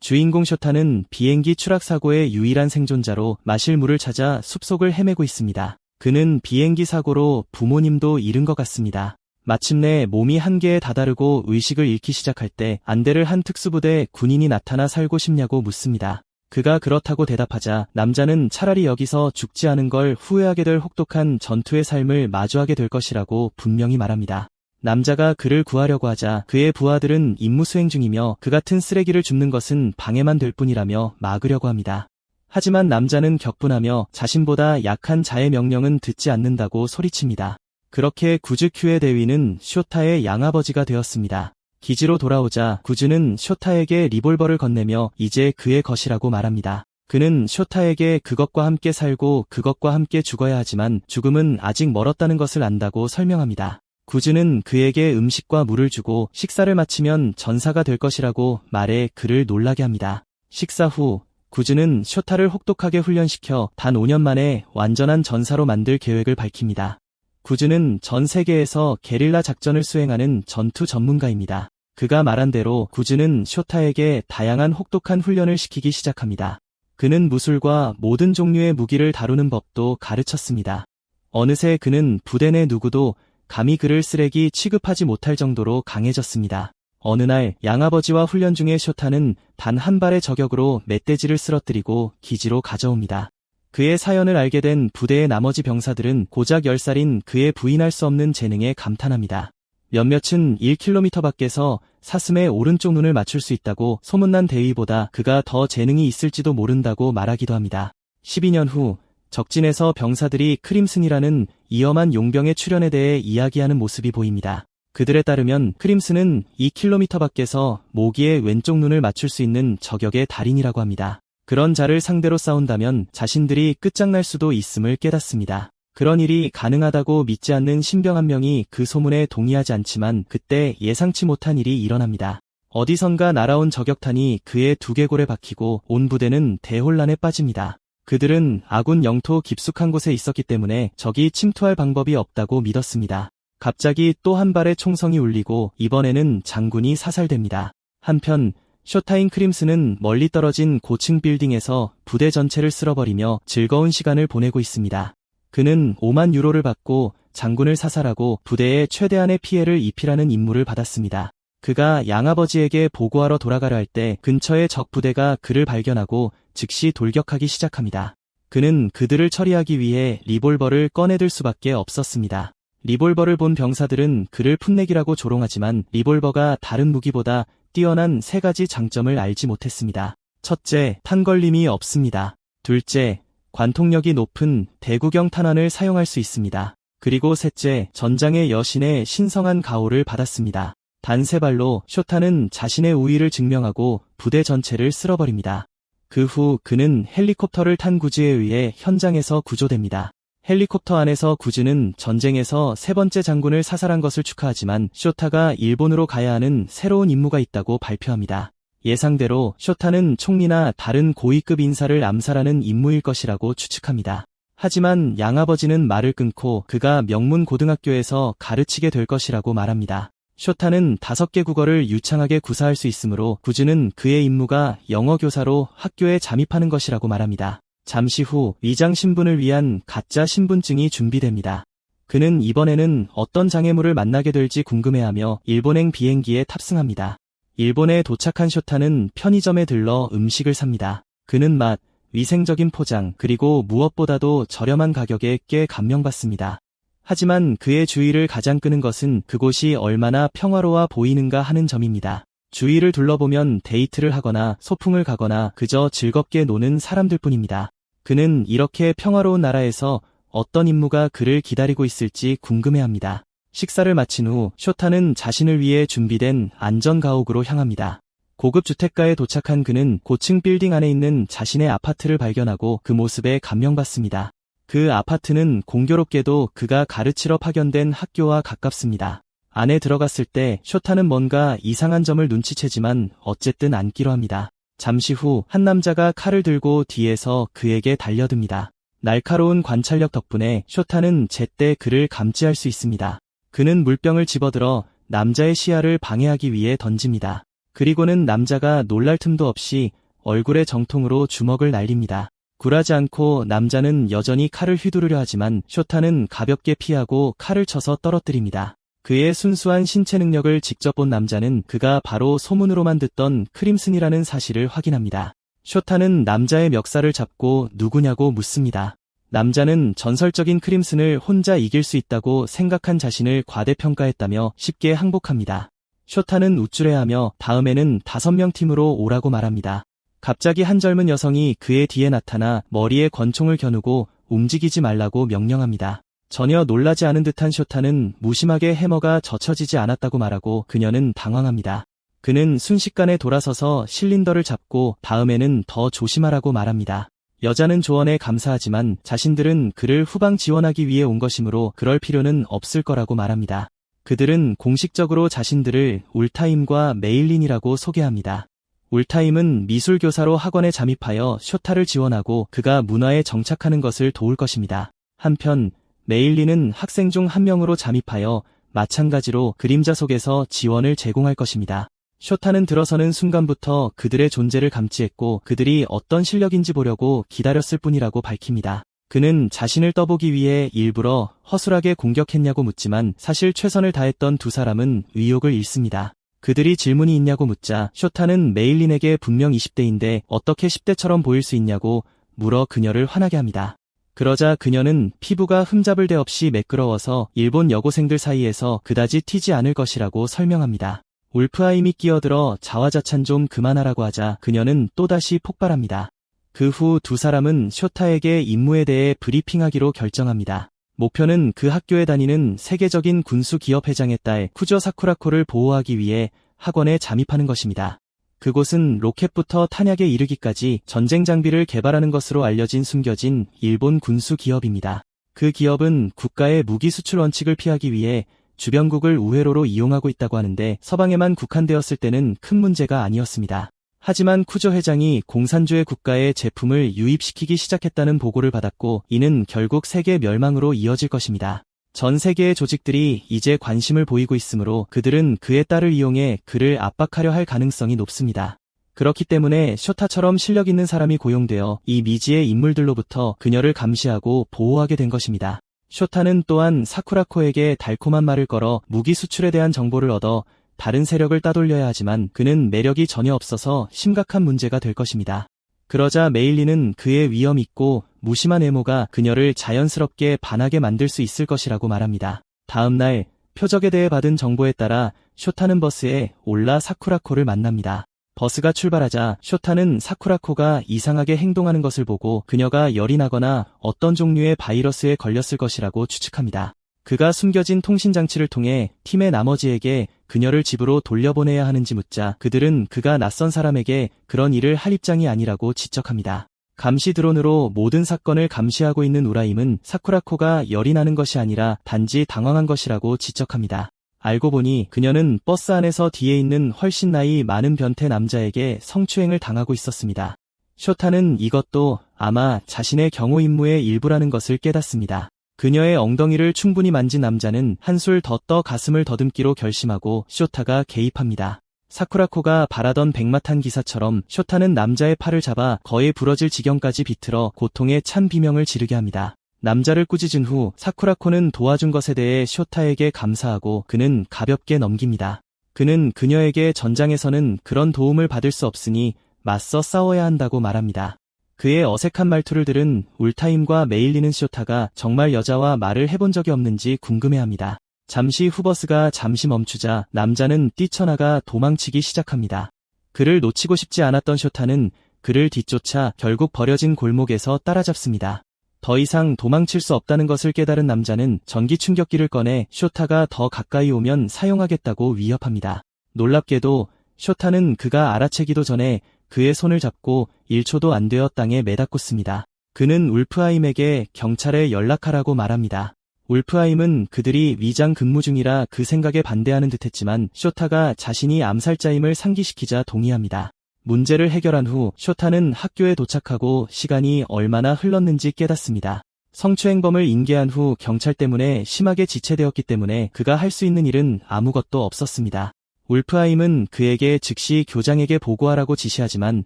주인공 쇼타는 비행기 추락사고의 유일한 생존자로 마실 물을 찾아 숲속을 헤매고 있습니다. 그는 비행기 사고로 부모님도 잃은 것 같습니다. 마침내 몸이 한계에 다다르고 의식을 잃기 시작할 때 안대를 한 특수부대 군인이 나타나 살고 싶냐고 묻습니다. 그가 그렇다고 대답하자 남자는 차라리 여기서 죽지 않은 걸 후회하게 될 혹독한 전투의 삶을 마주하게 될 것이라고 분명히 말합니다. 남자가 그를 구하려고 하자 그의 부하들은 임무 수행 중이며 그 같은 쓰레기를 줍는 것은 방해만 될 뿐이라며 막으려고 합니다. 하지만 남자는 격분하며 자신보다 약한 자의 명령은 듣지 않는다고 소리칩니다. 그렇게 구즈 큐의 대위는 쇼타의 양아버지가 되었습니다. 기지로 돌아오자 구즈는 쇼타에게 리볼버를 건네며 이제 그의 것이라고 말합니다. 그는 쇼타에게 그것과 함께 살고 그것과 함께 죽어야 하지만 죽음은 아직 멀었다는 것을 안다고 설명합니다. 구즈는 그에게 음식과 물을 주고 식사를 마치면 전사가 될 것이라고 말해 그를 놀라게 합니다. 식사 후 구즈는 쇼타를 혹독하게 훈련시켜 단 5년 만에 완전한 전사로 만들 계획을 밝힙니다. 구즈는 전 세계에서 게릴라 작전을 수행하는 전투 전문가입니다. 그가 말한 대로 구즈는 쇼타에게 다양한 혹독한 훈련을 시키기 시작합니다. 그는 무술과 모든 종류의 무기를 다루는 법도 가르쳤습니다. 어느새 그는 부대 내 누구도 감히 그를 쓰레기 취급하지 못할 정도로 강해졌습니다. 어느 날 양아버지와 훈련 중에 쇼타는 단 한 발의 저격으로 멧돼지를 쓰러뜨리고 기지로 가져옵니다. 그의 사연을 알게 된 부대의 나머지 병사들은 고작 10살인 그의 부인할 수 없는 재능에 감탄합니다. 몇몇은 1km 밖에서 사슴의 오른쪽 눈을 맞출 수 있다고 소문난 대위보다 그가 더 재능이 있을지도 모른다고 말하기도 합니다. 12년 후 적진에서 병사들이 크림슨이라는 위험한 용병의 출현에 대해 이야기하는 모습이 보입니다. 그들에 따르면 크림슨은 2km 밖에서 모기의 왼쪽 눈을 맞출 수 있는 저격의 달인이라고 합니다. 그런 자를 상대로 싸운다면 자신들이 끝장날 수도 있음을 깨닫습니다. 그런 일이 가능하다고 믿지 않는 신병 한 명이 그 소문에 동의하지 않지만 그때 예상치 못한 일이 일어납니다. 어디선가 날아온 저격탄이 그의 두개골에 박히고 온 부대는 대혼란에 빠집니다. 그들은 아군 영토 깊숙한 곳에 있었기 때문에 적이 침투할 방법이 없다고 믿었습니다. 갑자기 또 한 발의 총성이 울리고 이번에는 장군이 사살됩니다. 한편 쇼타인 크림슨은 멀리 떨어진 고층 빌딩에서 부대 전체를 쓸어버리며 즐거운 시간을 보내고 있습니다. 그는 5만 유로를 받고 장군을 사살하고 부대에 최대한의 피해를 입히라는 임무를 받았습니다. 그가 양아버지에게 보고하러 돌아가려 할 때 근처의 적 부대가 그를 발견하고 즉시 돌격하기 시작합니다. 그는 그들을 처리하기 위해 리볼버를 꺼내들 수밖에 없었습니다. 리볼버를 본 병사들은 그를 풋내기라고 조롱하지만 리볼버가 다른 무기보다 뛰어난 3가지 장점을 알지 못했습니다. 첫째, 탄걸림이 없습니다. 둘째, 관통력이 높은 대구경 탄환을 사용할 수 있습니다. 그리고 셋째, 전장의 여신의 신성한 가호를 받았습니다. 단 3발로 쇼타는 자신의 우위를 증명하고 부대 전체를 쓸어버립니다. 그 후 그는 헬리콥터를 탄 구즈에 의해 현장에서 구조됩니다. 헬리콥터 안에서 구즈는 전쟁에서 3번째 장군을 사살한 것을 축하하지만 쇼타가 일본으로 가야 하는 새로운 임무가 있다고 발표합니다. 예상대로 쇼타는 총리나 다른 고위급 인사를 암살하는 임무일 것이라고 추측합니다. 하지만 양아버지는 말을 끊고 그가 명문 고등학교에서 가르치게 될 것이라고 말합니다. 쇼타는 5개 국어를 유창하게 구사할 수 있으므로 구즈는 그의 임무가 영어 교사로 학교에 잠입하는 것이라고 말합니다. 잠시 후 위장 신분을 위한 가짜 신분증이 준비됩니다. 그는 이번에는 어떤 장애물을 만나게 될지 궁금해하며 일본행 비행기에 탑승합니다. 일본에 도착한 쇼타는 편의점에 들러 음식을 삽니다. 그는 맛, 위생적인 포장, 그리고 무엇보다도 저렴한 가격에 꽤 감명받습니다. 하지만 그의 주의를 가장 끄는 것은 그곳이 얼마나 평화로워 보이는가 하는 점입니다. 주위를 둘러보면 데이트를 하거나 소풍을 가거나 그저 즐겁게 노는 사람들 뿐입니다. 그는 이렇게 평화로운 나라에서 어떤 임무가 그를 기다리고 있을지 궁금해합니다. 식사를 마친 후 쇼타는 자신을 위해 준비된 안전가옥으로 향합니다. 고급 주택가에 도착한 그는 고층 빌딩 안에 있는 자신의 아파트를 발견하고 그 모습에 감명받습니다. 그 아파트는 공교롭게도 그가 가르치러 파견된 학교와 가깝습니다. 안에 들어갔을 때 쇼타는 뭔가 이상한 점을 눈치채지만 어쨌든 앉기로 합니다. 잠시 후 한 남자가 칼을 들고 뒤에서 그에게 달려듭니다. 날카로운 관찰력 덕분에 쇼타는 제때 그를 감지할 수 있습니다. 그는 물병을 집어들어 남자의 시야를 방해하기 위해 던집니다. 그리고는 남자가 놀랄 틈도 없이 얼굴에 정통으로 주먹을 날립니다. 굴하지 않고 남자는 여전히 칼을 휘두르려 하지만 쇼타는 가볍게 피하고 칼을 쳐서 떨어뜨립니다. 그의 순수한 신체 능력을 직접 본 남자는 그가 바로 소문으로만 듣던 크림슨이라는 사실을 확인합니다. 쇼타는 남자의 멱살을 잡고 누구냐고 묻습니다. 남자는 전설적인 크림슨을 혼자 이길 수 있다고 생각한 자신을 과대평가했다며 쉽게 항복합니다. 쇼타는 우쭐해하며 다음에는 5명 팀으로 오라고 말합니다. 갑자기 한 젊은 여성이 그의 뒤에 나타나 머리에 권총을 겨누고 움직이지 말라고 명령합니다. 전혀 놀라지 않은 듯한 쇼타는 무심하게 해머가 젖혀지지 않았다고 말하고 그녀는 당황합니다. 그는 순식간에 돌아서서 실린더를 잡고 다음에는 더 조심하라고 말합니다. 여자는 조언에 감사하지만 자신들은 그를 후방 지원하기 위해 온 것이므로 그럴 필요는 없을 거라고 말합니다. 그들은 공식적으로 자신들을 울타임과 메일린이라고 소개합니다. 울타임은 미술교사로 학원에 잠입하여 쇼타를 지원하고 그가 문화에 정착하는 것을 도울 것입니다. 한편 메일린은 학생 중 한 명으로 잠입하여 마찬가지로 그림자 속에서 지원을 제공할 것입니다. 쇼타는 들어서는 순간부터 그들의 존재를 감지했고 그들이 어떤 실력인지 보려고 기다렸을 뿐이라고 밝힙니다. 그는 자신을 떠보기 위해 일부러 허술하게 공격했냐고 묻지만 사실 최선을 다했던 두 사람은 의욕을 잃습니다. 그들이 질문이 있냐고 묻자 쇼타는 메일린에게 분명 20대인데 어떻게 10대처럼 보일 수 있냐고 물어 그녀를 화나게 합니다. 그러자 그녀는 피부가 흠잡을 데 없이 매끄러워서 일본 여고생들 사이에서 그다지 튀지 않을 것이라고 설명합니다. 울프하임이 끼어들어 자화자찬 좀 그만하라고 하자 그녀는 또다시 폭발합니다. 그 후 두 사람은 쇼타에게 임무에 대해 브리핑하기로 결정합니다. 목표는 그 학교에 다니는 세계적인 군수 기업 회장의 딸 쿠조 사쿠라코를 보호하기 위해 학원에 잠입하는 것입니다. 그곳은 로켓부터 탄약에 이르기까지 전쟁 장비를 개발하는 것으로 알려진 숨겨진 일본 군수 기업입니다. 그 기업은 국가의 무기 수출 원칙을 피하기 위해 주변국을 우회로로 이용하고 있다고 하는데 서방에만 국한되었을 때는 큰 문제가 아니었습니다. 하지만 쿠조 회장이 공산주의 국가에 제품을 유입시키기 시작했다는 보고를 받았고 이는 결국 세계 멸망으로 이어질 것입니다. 전 세계의 조직들이 이제 관심을 보이고 있으므로 그들은 그의 딸을 이용해 그를 압박하려 할 가능성이 높습니다. 그렇기 때문에 쇼타처럼 실력 있는 사람이 고용되어 이 미지의 인물들로부터 그녀를 감시하고 보호하게 된 것입니다. 쇼타는 또한 사쿠라코에게 달콤한 말을 걸어 무기 수출에 대한 정보를 얻어 다른 세력을 따돌려야 하지만 그는 매력이 전혀 없어서 심각한 문제가 될 것입니다. 그러자 메일리는 그의 위험 있고 무심한 외모가 그녀를 자연스럽게 반하게 만들 수 있을 것이라고 말합니다. 다음 날 표적에 대해 받은 정보에 따라 쇼타는 버스에 올라 사쿠라코를 만납니다. 버스가 출발하자 쇼타는 사쿠라코가 이상하게 행동하는 것을 보고 그녀가 열이 나거나 어떤 종류의 바이러스에 걸렸을 것이라고 추측합니다. 그가 숨겨진 통신장치를 통해 팀의 나머지에게 그녀를 집으로 돌려보내야 하는지 묻자 그들은 그가 낯선 사람에게 그런 일을 할 입장이 아니라고 지적합니다. 감시 드론으로 모든 사건을 감시하고 있는 우라임은 사쿠라코가 열이 나는 것이 아니라 단지 당황한 것이라고 지적합니다. 알고 보니 그녀는 버스 안에서 뒤에 있는 훨씬 나이 많은 변태 남자에게 성추행을 당하고 있었습니다. 쇼타는 이것도 아마 자신의 경호 임무의 일부라는 것을 깨닫습니다. 그녀의 엉덩이를 충분히 만진 남자는 한술 더 떠 가슴을 더듬기로 결심하고 쇼타가 개입합니다. 사쿠라코가 바라던 백마탄 기사처럼 쇼타는 남자의 팔을 잡아 거의 부러질 지경까지 비틀어 고통에 찬 비명을 지르게 합니다. 남자를 꾸짖은 후 사쿠라코는 도와준 것에 대해 쇼타에게 감사하고 그는 가볍게 넘깁니다. 그는 그녀에게 전장에서는 그런 도움을 받을 수 없으니 맞서 싸워야 한다고 말합니다. 그의 어색한 말투를 들은 울타임과 메일리는 쇼타가 정말 여자와 말을 해본 적이 없는지 궁금해합니다. 잠시 후 버스가 잠시 멈추자 남자는 뛰쳐나가 도망치기 시작합니다. 그를 놓치고 싶지 않았던 쇼타는 그를 뒤쫓아 결국 버려진 골목에서 따라잡습니다. 더 이상 도망칠 수 없다는 것을 깨달은 남자는 전기 충격기를 꺼내 쇼타가 더 가까이 오면 사용하겠다고 위협합니다. 놀랍게도 쇼타는 그가 알아채기도 전에 그의 손을 잡고 1초도 안 되어 땅에 매달꽂습니다. 그는 울프하임에게 경찰에 연락하라고 말합니다. 울프하임은 그들이 위장 근무 중이라 그 생각에 반대하는 듯했지만 쇼타가 자신이 암살자임을 상기시키자 동의합니다. 문제를 해결한 후 쇼타는 학교에 도착하고 시간이 얼마나 흘렀는지 깨닫습니다. 성추행범을 인계한 후 경찰 때문에 심하게 지체되었기 때문에 그가 할 수 있는 일은 아무것도 없었습니다. 울프하임은 그에게 즉시 교장에게 보고하라고 지시하지만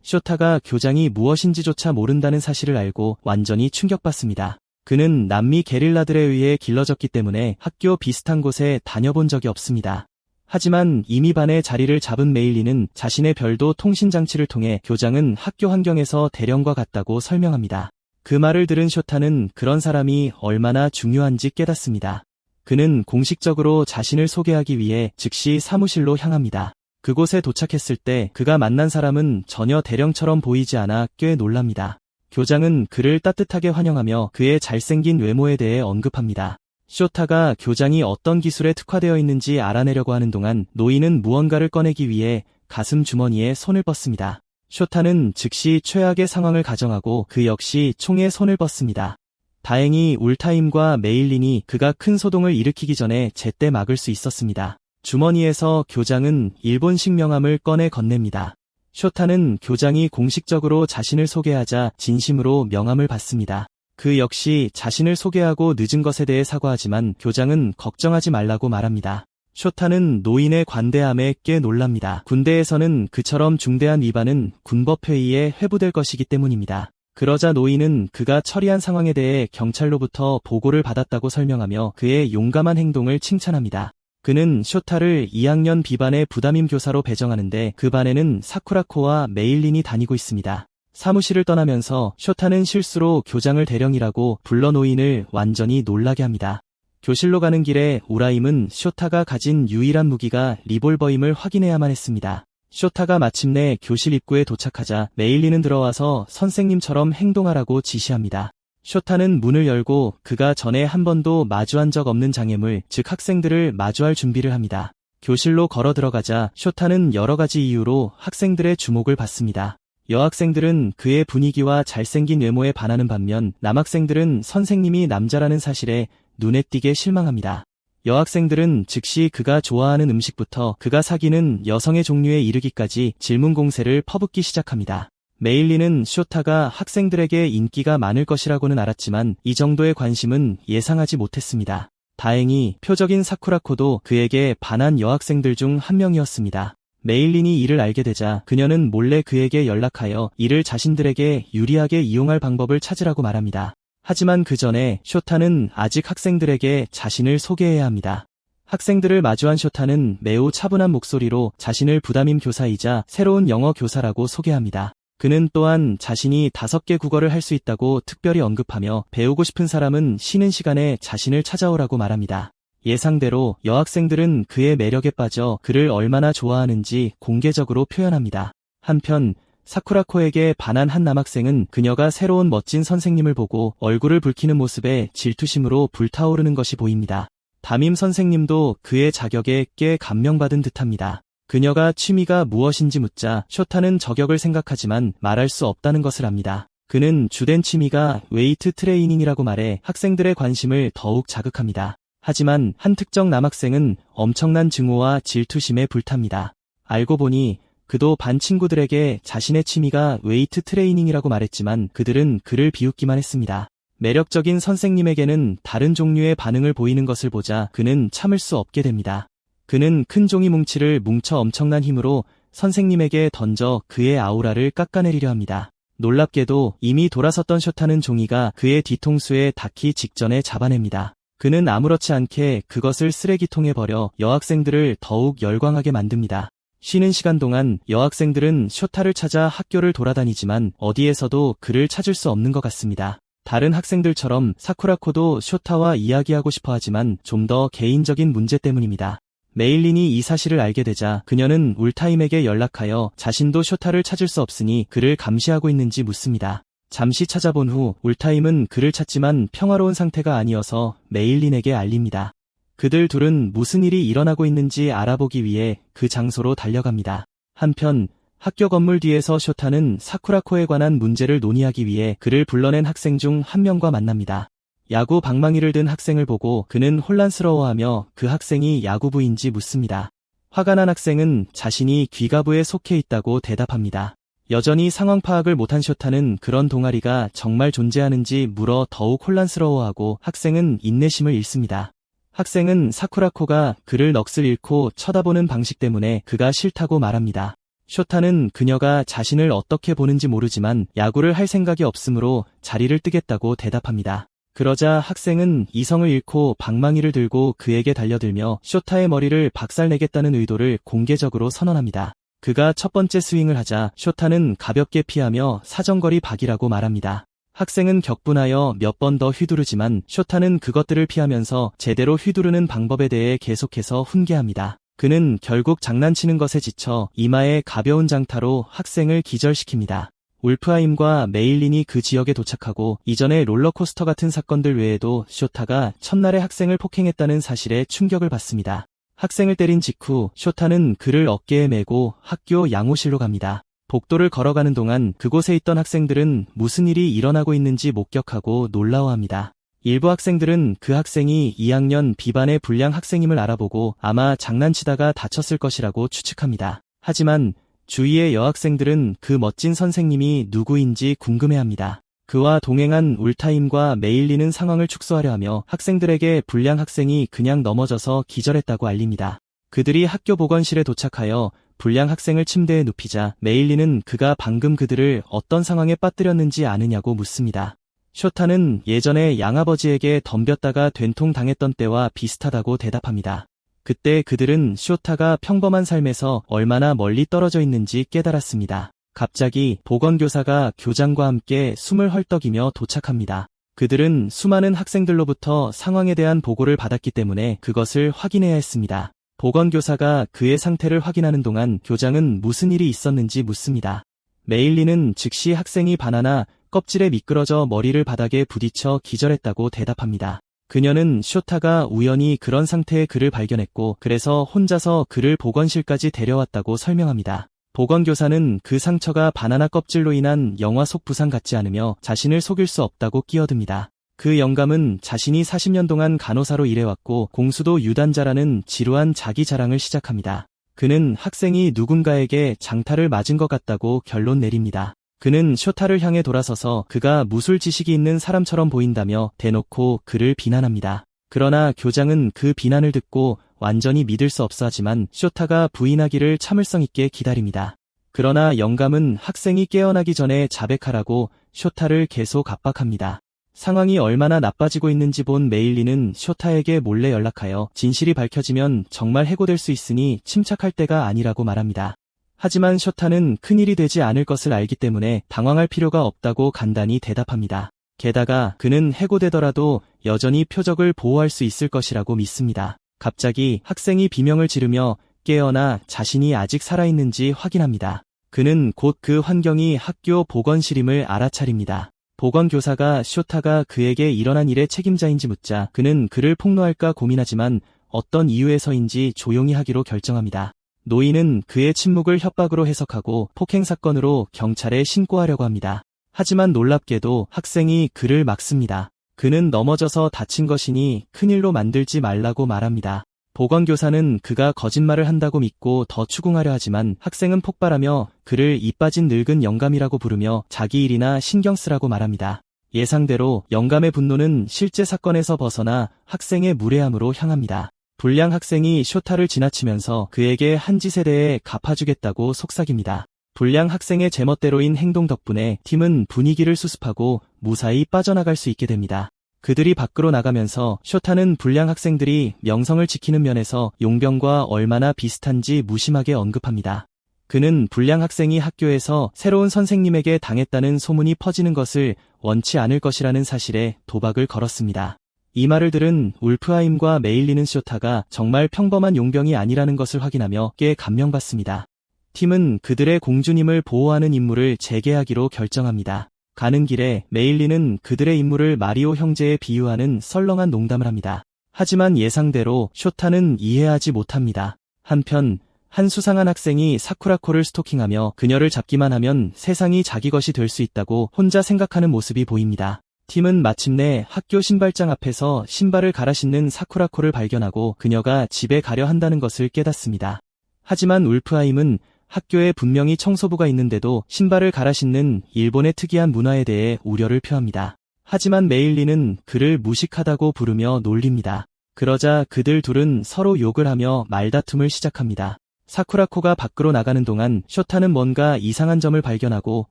쇼타가 교장이 무엇인지조차 모른다는 사실을 알고 완전히 충격받습니다. 그는 남미 게릴라들에 의해 길러졌기 때문에 학교 비슷한 곳에 다녀본 적이 없습니다. 하지만 이미 반의 자리를 잡은 메일리는 자신의 별도 통신장치를 통해 교장은 학교 환경에서 대령과 같다고 설명합니다. 그 말을 들은 쇼타는 그런 사람이 얼마나 중요한지 깨닫습니다. 그는 공식적으로 자신을 소개하기 위해 즉시 사무실로 향합니다. 그곳에 도착했을 때 그가 만난 사람은 전혀 대령처럼 보이지 않아 꽤 놀랍니다. 교장은 그를 따뜻하게 환영하며 그의 잘생긴 외모에 대해 언급합니다. 쇼타가 교장이 어떤 기술에 특화되어 있는지 알아내려고 하는 동안 노인은 무언가를 꺼내기 위해 가슴 주머니에 손을 뻗습니다. 쇼타는 즉시 최악의 상황을 가정하고 그 역시 총에 손을 뻗습니다. 다행히 울타임과 메일린이 그가 큰 소동을 일으키기 전에 제때 막을 수 있었습니다. 주머니에서 교장은 일본식 명함을 꺼내 건넵니다. 쇼타는 교장이 공식적으로 자신을 소개하자 진심으로 명함을 받습니다. 그 역시 자신을 소개하고 늦은 것에 대해 사과하지만 교장은 걱정하지 말라고 말합니다. 쇼타는 노인의 관대함에 꽤 놀랍니다. 군대에서는 그처럼 중대한 위반은 군법회의에 회부될 것이기 때문입니다. 그러자 노인은 그가 처리한 상황에 대해 경찰로부터 보고를 받았다고 설명하며 그의 용감한 행동을 칭찬합니다. 그는 쇼타를 2학년 B반의 부담임 교사로 배정하는데 그 반에는 사쿠라코와 메일린이 다니고 있습니다. 사무실을 떠나면서 쇼타는 실수로 교장을 대령이라고 불러 노인을 완전히 놀라게 합니다. 교실로 가는 길에 우라임은 쇼타가 가진 유일한 무기가 리볼버임을 확인해야만 했습니다. 쇼타가 마침내 교실 입구에 도착하자 메일리는 들어와서 선생님처럼 행동하라고 지시합니다. 쇼타는 문을 열고 그가 전에 한 번도 마주한 적 없는 장애물, 즉 학생들을 마주할 준비를 합니다. 교실로 걸어 들어가자 쇼타는 여러 가지 이유로 학생들의 주목을 받습니다. 여학생들은 그의 분위기와 잘생긴 외모에 반하는 반면 남학생들은 선생님이 남자라는 사실에 눈에 띄게 실망합니다. 여학생들은 즉시 그가 좋아하는 음식부터 그가 사귀는 여성의 종류에 이르기까지 질문 공세를 퍼붓기 시작합니다. 메일리는 쇼타가 학생들에게 인기가 많을 것이라고는 알았지만 이 정도의 관심은 예상하지 못했습니다. 다행히 표적인 사쿠라코도 그에게 반한 여학생들 중 한 명이었습니다. 메일린이 이를 알게 되자 그녀는 몰래 그에게 연락하여 이를 자신들에게 유리하게 이용할 방법을 찾으라고 말합니다. 하지만 그 전에 쇼타는 아직 학생들에게 자신을 소개해야 합니다. 학생들을 마주한 쇼타는 매우 차분한 목소리로 자신을 부담임 교사이자 새로운 영어 교사라고 소개합니다. 그는 또한 자신이 5개 국어를 할 수 있다고 특별히 언급하며 배우고 싶은 사람은 쉬는 시간에 자신을 찾아오라고 말합니다. 예상대로 여학생들은 그의 매력에 빠져 그를 얼마나 좋아하는지 공개적으로 표현합니다. 한편 사쿠라코에게 반한 한 남학생은 그녀가 새로운 멋진 선생님을 보고 얼굴을 붉히는 모습에 질투심으로 불타오르는 것이 보입니다. 담임 선생님도 그의 자격에 꽤 감명받은 듯합니다. 그녀가 취미가 무엇인지 묻자 쇼타는 저격을 생각하지만 말할 수 없다는 것을 압니다. 그는 주된 취미가 웨이트 트레이닝이라고 말해 학생들의 관심을 더욱 자극합니다. 하지만 한 특정 남학생은 엄청난 증오와 질투심에 불탑니다. 알고 보니 그도 반 친구들에게 자신의 취미가 웨이트 트레이닝이라고 말했지만 그들은 그를 비웃기만 했습니다. 매력적인 선생님에게는 다른 종류의 반응을 보이는 것을 보자 그는 참을 수 없게 됩니다. 그는 큰 종이 뭉치를 뭉쳐 엄청난 힘으로 선생님에게 던져 그의 아우라를 깎아내리려 합니다. 놀랍게도 이미 돌아섰던 쇼타는 종이가 그의 뒤통수에 닿기 직전에 잡아냅니다. 그는 아무렇지 않게 그것을 쓰레기통에 버려 여학생들을 더욱 열광하게 만듭니다. 쉬는 시간 동안 여학생들은 쇼타를 찾아 학교를 돌아다니지만 어디에서도 그를 찾을 수 없는 것 같습니다. 다른 학생들처럼 사쿠라코도 쇼타와 이야기하고 싶어 하지만 좀 더 개인적인 문제 때문입니다. 메일린이 이 사실을 알게 되자 그녀는 울타임에게 연락하여 자신도 쇼타를 찾을 수 없으니 그를 감시하고 있는지 묻습니다. 잠시 찾아본 후 울타임은 그를 찾지만 평화로운 상태가 아니어서 메일린에게 알립니다. 그들 둘은 무슨 일이 일어나고 있는지 알아보기 위해 그 장소로 달려갑니다. 한편 학교 건물 뒤에서 쇼타는 사쿠라코에 관한 문제를 논의하기 위해 그를 불러낸 학생 중 한 명과 만납니다. 야구 방망이를 든 학생을 보고 그는 혼란스러워하며 그 학생이 야구부인지 묻습니다. 화가 난 학생은 자신이 귀가부에 속해 있다고 대답합니다. 여전히 상황 파악을 못한 쇼타는 그런 동아리가 정말 존재하는지 물어 더욱 혼란스러워하고 학생은 인내심을 잃습니다. 학생은 사쿠라코가 그를 넋을 잃고 쳐다보는 방식 때문에 그가 싫다고 말합니다. 쇼타는 그녀가 자신을 어떻게 보는지 모르지만 야구를 할 생각이 없으므로 자리를 뜨겠다고 대답합니다. 그러자 학생은 이성을 잃고 방망이를 들고 그에게 달려들며 쇼타의 머리를 박살내겠다는 의도를 공개적으로 선언합니다. 그가 첫 번째 스윙을 하자 쇼타는 가볍게 피하며 사정거리 박이라고 말합니다. 학생은 격분하여 몇 번 더 휘두르지만 쇼타는 그것들을 피하면서 제대로 휘두르는 방법에 대해 계속해서 훈계합니다. 그는 결국 장난치는 것에 지쳐 이마에 가벼운 장타로 학생을 기절시킵니다. 울프하임과 메일린이 그 지역에 도착하고 이전에 롤러코스터 같은 사건들 외에도 쇼타가 첫날에 학생을 폭행했다는 사실에 충격을 받습니다. 학생을 때린 직후 쇼타는 그를 어깨에 메고 학교 양호실로 갑니다. 복도를 걸어가는 동안 그곳에 있던 학생들은 무슨 일이 일어나고 있는지 목격하고 놀라워합니다. 일부 학생들은 그 학생이 2학년 B반의 불량 학생임을 알아보고 아마 장난치다가 다쳤을 것이라고 추측합니다. 하지만 주위의 여학생들은 그 멋진 선생님이 누구인지 궁금해합니다. 그와 동행한 울타임과 메일리는 상황을 축소하려 하며 학생들에게 불량 학생이 그냥 넘어져서 기절했다고 알립니다. 그들이 학교 보건실에 도착하여 불량 학생을 침대에 눕히자 메일리는 그가 방금 그들을 어떤 상황에 빠뜨렸는지 아느냐고 묻습니다. 쇼타는 예전에 양아버지에게 덤볐다가 된통 당했던 때와 비슷하다고 대답합니다. 그때 그들은 쇼타가 평범한 삶에서 얼마나 멀리 떨어져 있는지 깨달았습니다. 갑자기 보건교사가 교장과 함께 숨을 헐떡이며 도착합니다. 그들은 수많은 학생들로부터 상황에 대한 보고를 받았기 때문에 그것을 확인해야 했습니다. 보건교사가 그의 상태를 확인하는 동안 교장은 무슨 일이 있었는지 묻습니다. 메일리는 즉시 학생이 바나나 껍질에 미끄러져 머리를 바닥에 부딪혀 기절했다고 대답합니다. 그녀는 쇼타가 우연히 그런 상태의 그를 발견했고 그래서 혼자서 그를 보건실까지 데려왔다고 설명합니다. 보건교사는 그 상처가 바나나 껍질로 인한 영화 속 부상 같지 않으며 자신을 속일 수 없다고 끼어듭니다. 그 영감은 자신이 40년 동안 간호사로 일해왔고 공수도 유단자라는 지루한 자기 자랑을 시작합니다. 그는 학생이 누군가에게 장타를 맞은 것 같다고 결론 내립니다. 그는 쇼타를 향해 돌아서서 그가 무술 지식이 있는 사람처럼 보인다며 대놓고 그를 비난합니다. 그러나 교장은 그 비난을 듣고 완전히 믿을 수 없어 하지만 쇼타가 부인하기를 참을성 있게 기다립니다. 그러나 영감은 학생이 깨어나기 전에 자백하라고 쇼타를 계속 압박합니다. 상황이 얼마나 나빠지고 있는지 본 메일리는 쇼타에게 몰래 연락하여 진실이 밝혀지면 정말 해고될 수 있으니 침착할 때가 아니라고 말합니다. 하지만 쇼타는 큰일이 되지 않을 것을 알기 때문에 당황할 필요가 없다고 간단히 대답합니다. 게다가 그는 해고되더라도 여전히 표적을 보호할 수 있을 것이라고 믿습니다. 갑자기 학생이 비명을 지르며 깨어나 자신이 아직 살아있는지 확인합니다. 그는 곧 그 환경이 학교 보건실임을 알아차립니다. 보건교사가 쇼타가 그에게 일어난 일의 책임자인지 묻자 그는 그를 폭로할까 고민하지만 어떤 이유에서인지 조용히 하기로 결정합니다. 노인은 그의 침묵을 협박으로 해석하고 폭행 사건으로 경찰에 신고하려고 합니다. 하지만 놀랍게도 학생이 그를 막습니다. 그는 넘어져서 다친 것이니 큰일로 만들지 말라고 말합니다. 보건교사는 그가 거짓말을 한다고 믿고 더 추궁하려 하지만 학생은 폭발하며 그를 이 빠진 늙은 영감이라고 부르며 자기 일이나 신경 쓰라고 말합니다. 예상대로 영감의 분노는 실제 사건에서 벗어나 학생의 무례함으로 향합니다. 불량 학생이 쇼타를 지나치면서 그에게 한 짓에 대해 갚아주겠다고 속삭입니다. 불량 학생의 제멋대로인 행동 덕분에 팀은 분위기를 수습하고 무사히 빠져나갈 수 있게 됩니다. 그들이 밖으로 나가면서 쇼타는 불량 학생들이 명성을 지키는 면에서 용병과 얼마나 비슷한지 무심하게 언급합니다. 그는 불량 학생이 학교에서 새로운 선생님에게 당했다는 소문이 퍼지는 것을 원치 않을 것이라는 사실에 도박을 걸었습니다. 이 말을 들은 울프하임과 메일리는 쇼타가 정말 평범한 용병이 아니라는 것을 확인하며 꽤 감명받습니다. 팀은 그들의 공주님을 보호하는 임무를 재개하기로 결정합니다. 가는 길에 메일리는 그들의 임무를 마리오 형제에 비유하는 썰렁한 농담을 합니다. 하지만 예상대로 쇼타는 이해하지 못합니다. 한편 한 수상한 학생이 사쿠라코를 스토킹하며 그녀를 잡기만 하면 세상이 자기 것이 될 수 있다고 혼자 생각하는 모습이 보입니다. 팀은 마침내 학교 신발장 앞에서 신발을 갈아 신는 사쿠라코를 발견하고 그녀가 집에 가려 한다는 것을 깨닫습니다. 하지만 울프하임은 학교에 분명히 청소부가 있는데도 신발을 갈아 신는 일본의 특이한 문화에 대해 우려를 표합니다. 하지만 메일리는 그를 무식하다고 부르며 놀립니다. 그러자 그들 둘은 서로 욕을 하며 말다툼을 시작합니다. 사쿠라코가 밖으로 나가는 동안 쇼타는 뭔가 이상한 점을 발견하고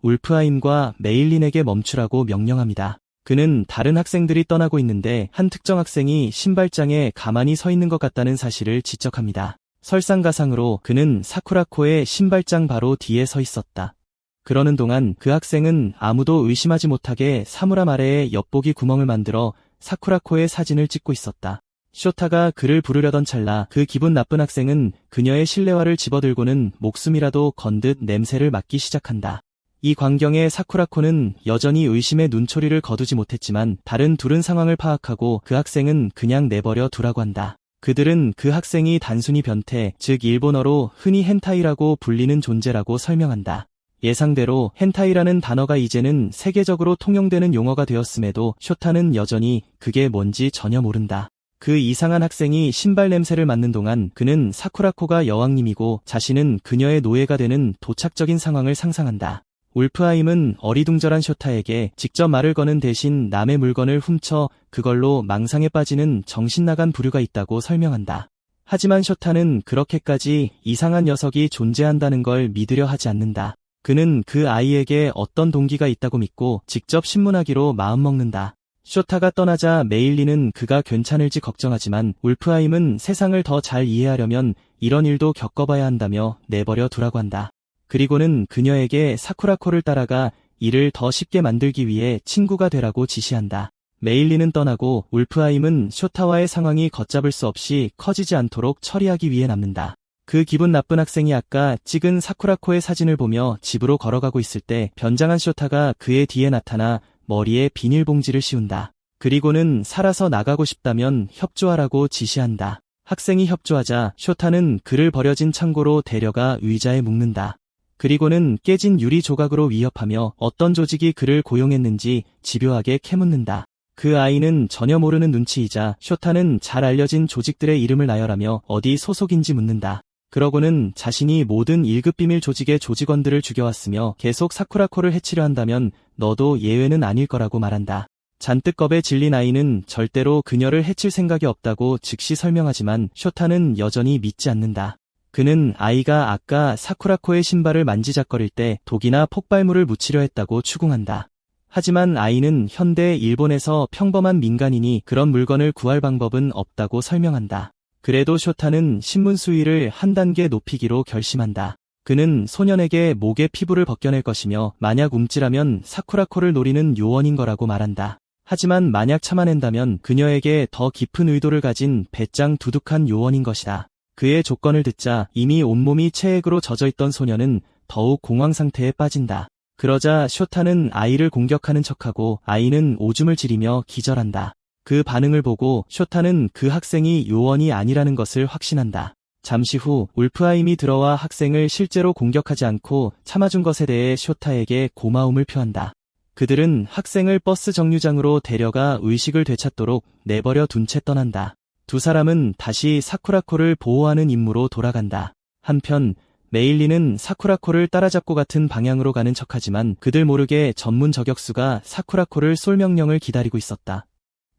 울프하임과 메일린에게 멈추라고 명령합니다. 그는 다른 학생들이 떠나고 있는데 한 특정 학생이 신발장에 가만히 서 있는 것 같다는 사실을 지적합니다. 설상가상으로 그는 사쿠라코의 신발장 바로 뒤에 서 있었다. 그러는 동안 그 학생은 아무도 의심하지 못하게 사물함 아래에 엿보기 구멍을 만들어 사쿠라코의 사진을 찍고 있었다. 쇼타가 그를 부르려던 찰나 그 기분 나쁜 학생은 그녀의 실내화를 집어들고는 목숨이라도 건 듯 냄새를 맡기 시작한다. 이 광경에 사쿠라코는 여전히 의심의 눈초리를 거두지 못했지만 다른 둘은 상황을 파악하고 그 학생은 그냥 내버려 두라고 한다. 그들은 그 학생이 단순히 변태, 즉 일본어로 흔히 헨타이라고 불리는 존재라고 설명한다. 예상대로 헨타이라는 단어가 이제는 세계적으로 통용되는 용어가 되었음에도 쇼타는 여전히 그게 뭔지 전혀 모른다. 그 이상한 학생이 신발 냄새를 맡는 동안 그는 사쿠라코가 여왕님이고 자신은 그녀의 노예가 되는 도착적인 상황을 상상한다. 울프하임은 어리둥절한 쇼타에게 직접 말을 거는 대신 남의 물건을 훔쳐 그걸로 망상에 빠지는 정신나간 부류가 있다고 설명한다. 하지만 쇼타는 그렇게까지 이상한 녀석이 존재한다는 걸 믿으려 하지 않는다. 그는 그 아이에게 어떤 동기가 있다고 믿고 직접 신문하기로 마음먹는다. 쇼타가 떠나자 메일리는 그가 괜찮을지 걱정하지만 울프하임은 세상을 더 잘 이해하려면 이런 일도 겪어봐야 한다며 내버려 두라고 한다. 그리고는 그녀에게 사쿠라코를 따라가 이를 더 쉽게 만들기 위해 친구가 되라고 지시한다. 메일리는 떠나고 울프하임은 쇼타와의 상황이 걷잡을 수 없이 커지지 않도록 처리하기 위해 남는다. 그 기분 나쁜 학생이 아까 찍은 사쿠라코의 사진을 보며 집으로 걸어가고 있을 때 변장한 쇼타가 그의 뒤에 나타나 머리에 비닐봉지를 씌운다. 그리고는 살아서 나가고 싶다면 협조하라고 지시한다. 학생이 협조하자 쇼타는 그를 버려진 창고로 데려가 의자에 묶는다. 그리고는 깨진 유리 조각으로 위협하며 어떤 조직이 그를 고용했는지 집요하게 캐묻는다. 그 아이는 전혀 모르는 눈치이자 쇼타는 잘 알려진 조직들의 이름을 나열하며 어디 소속인지 묻는다. 그러고는 자신이 모든 1급 비밀 조직의 조직원들을 죽여왔으며 계속 사쿠라코를 해치려 한다면 너도 예외는 아닐 거라고 말한다. 잔뜩 겁에 질린 아이는 절대로 그녀를 해칠 생각이 없다고 즉시 설명하지만 쇼타는 여전히 믿지 않는다. 그는 아이가 아까 사쿠라코의 신발을 만지작거릴 때 독이나 폭발물을 묻히려 했다고 추궁한다. 하지만 아이는 현대 일본에서 평범한 민간인이 그런 물건을 구할 방법은 없다고 설명한다. 그래도 쇼타는 신문 수위를 한 단계 높이기로 결심한다. 그는 소년에게 목의 피부를 벗겨낼 것이며 만약 움찔하면 사쿠라코를 노리는 요원인 거라고 말한다. 하지만 만약 참아낸다면 그녀에게 더 깊은 의도를 가진 배짱 두둑한 요원인 것이다. 그의 조건을 듣자 이미 온몸이 체액으로 젖어있던 소년은 더욱 공황 상태에 빠진다. 그러자 쇼타는 아이를 공격하는 척하고 아이는 오줌을 지리며 기절한다. 그 반응을 보고 쇼타는 그 학생이 요원이 아니라는 것을 확신한다. 잠시 후 울프하임이 들어와 학생을 실제로 공격하지 않고 참아준 것에 대해 쇼타에게 고마움을 표한다. 그들은 학생을 버스 정류장으로 데려가 의식을 되찾도록 내버려 둔 채 떠난다. 두 사람은 다시 사쿠라코를 보호하는 임무로 돌아간다. 한편 메일리는 사쿠라코를 따라잡고 같은 방향으로 가는 척하지만 그들 모르게 전문 저격수가 사쿠라코를 쏠 명령을 기다리고 있었다.